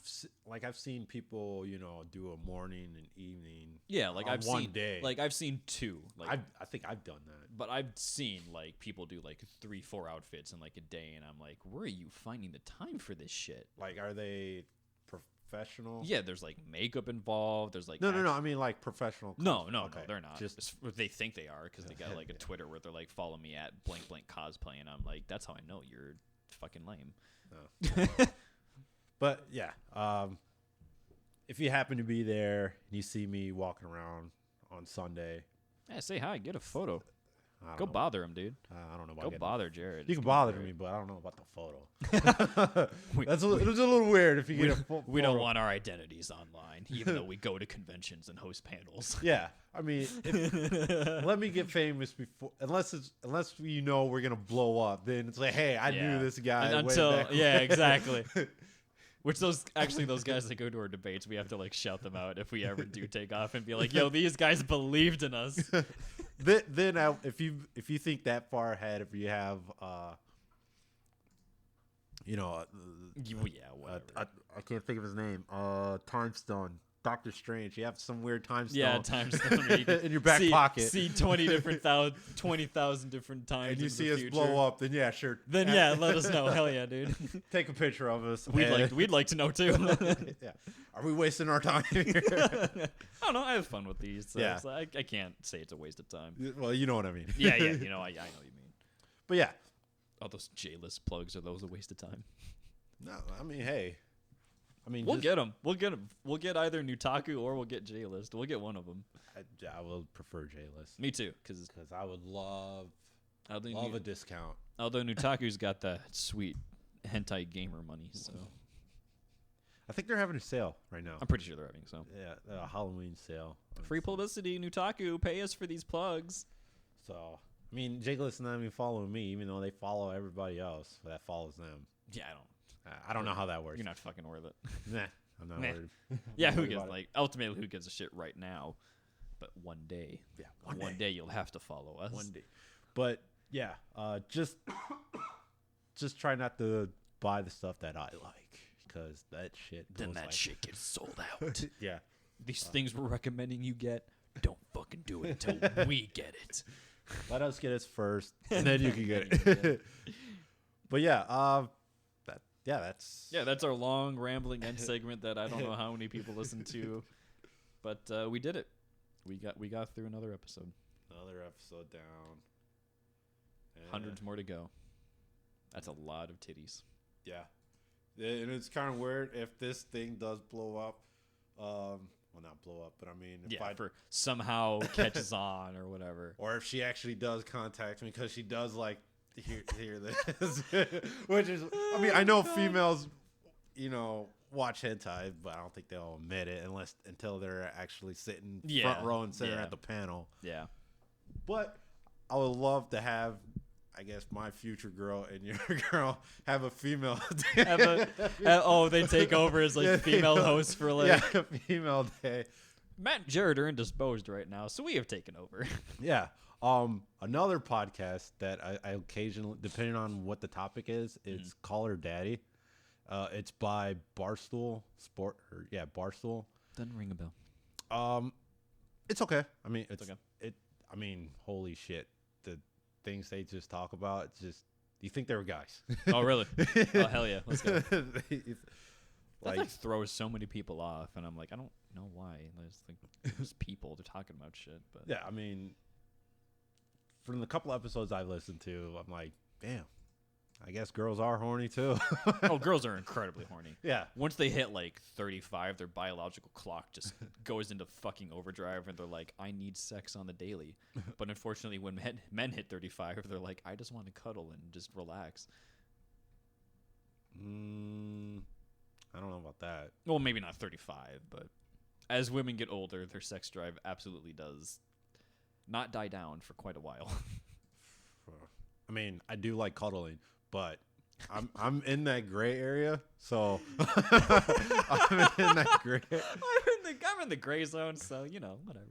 seen people, do a morning and evening. Yeah, like on I've one seen day. Like I've seen 2. Like I think I've done that. But I've seen like people do like 3-4 outfits in like a day, and I'm like, where are you finding the time for this shit? Like, are they professional? Yeah, there's like makeup involved. There's like no. I mean like professional. No, okay. no, they're not. Just they think they are because they got like a Twitter where they're like, follow me at blank blank cosplay, and I'm like, that's how I know you're fucking lame. No. But yeah, if you happen to be there and you see me walking around on Sunday, yeah, say hi, get a photo. Go know. bother him, dude. I don't know about Go bother Jared. You can bother me, but I don't know about the photo. It was a little weird if you get a photo. We don't want our identities online, even though we go to conventions and host panels. Yeah, I mean, let me get famous before, unless we're gonna blow up. Then it's like, hey, I knew this guy. Yeah, exactly. Which those guys that go to our debates, we have to like shout them out if we ever do take off and be like, "Yo, these guys believed in us." then if you think that far ahead, if you have whatever. I can't think of his name. Time Stone. Doctor Strange. You have some weird time stone. Yeah, time stone in your back pocket. See 20,000 different times. And you see us blow up, then yeah, sure. Then yeah, let us know. Hell yeah, dude. Take a picture of us. We'd like to know too. Yeah. Are we wasting our time here? I don't know. I have fun with these. So yeah. So I can't say it's a waste of time. Well, you know what I mean. Yeah. I know what you mean. But yeah. All those J-list plugs, are those a waste of time? No, I mean, hey. We'll get them. We'll get either Nutaku or we'll get J-List. We'll get one of them. I will prefer J-List. Me too, because I would love a discount. Although Nutaku's got that sweet hentai gamer money, so I think they're having a sale right now. I'm pretty sure they're having so. Yeah, a Halloween sale. Free publicity, Nutaku, pay us for these plugs. So I mean, J-List is not even following me, even though they follow everybody else that follows them. Yeah, I don't know how that works. You're not fucking worth it. Nah, I'm not worried. Yeah, who gives ultimately who gives a shit right now? But one day, one day you'll have to follow us. One day, but yeah, just try not to buy the stuff that I like because that shit. Then that shit gets sold out. Yeah, these things we're recommending you get, don't fucking do it until we get it. Let us get it first, and then you can get it. But yeah, that's our long rambling end segment that I don't know how many people listen to, but we did it. We got through another episode. Another episode down. Hundreds more to go. That's a lot of titties. Yeah, and it's kind of weird if this thing does blow up. Well, not blow up, but I mean, if somehow catches on or whatever, or if she actually does contact me because she does like. Hear this, which is, I mean, I know females, watch hentai, but I don't think they'll admit it until they're actually sitting front row and center at the panel. Yeah, but I would love to have, I guess, my future girl and your girl have a female. They take over as like female hosts for like female day. Matt and Jared are indisposed right now, so we have taken over. Yeah. Another podcast that I occasionally, depending on what the topic is, it's Call Her Daddy. It's by Barstool Sport. Barstool. Doesn't ring a bell. It's okay. I mean, it's okay. I mean, holy shit, the things they just talk about. Just you think they were guys? Oh really? Oh hell yeah, let's go. That like throws so many people off, and I'm like, I don't know why. There's like just people, they're talking about shit. But yeah, I mean, from the couple episodes I've listened to, I'm like, damn, I guess girls are horny too. Oh, girls are incredibly horny. Yeah. Once they hit like 35, their biological clock just goes into fucking overdrive, and they're like, I need sex on the daily. But unfortunately, when men hit 35, they're like, I just want to cuddle and just relax. I don't know about that. Well, maybe not 35, but as women get older, their sex drive absolutely does not die down for quite a while. I mean, I do like cuddling, but I'm in that gray area, so I'm in that gray. I'm in the gray zone, so whatever.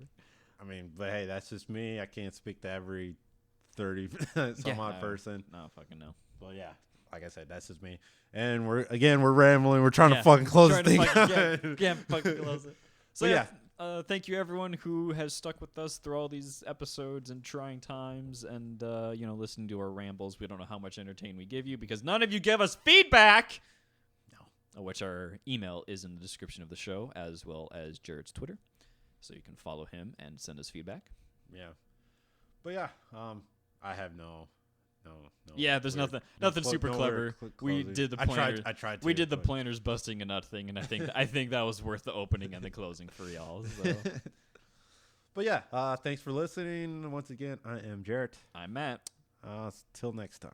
I mean, but hey, that's just me. I can't speak to every 30 some odd person. No, fucking no. Well, yeah. Like I said, that's just me. And we're rambling. We're trying to fucking close the thing. Fucking close it. So yeah, thank you everyone who has stuck with us through all these episodes and trying times, and listening to our rambles. We don't know how much entertainment we give you because none of you give us feedback. No, which our email is in the description of the show, as well as Jared's Twitter, so you can follow him and send us feedback. Yeah, but yeah, I have no. Yeah, there's nothing super clever. We did the planners. I tried. We did the planners busting a nut thing, and I think that was worth the opening and the closing for y'all. So. But yeah, thanks for listening. Once again, I am Jarrett. I'm Matt. Till next time.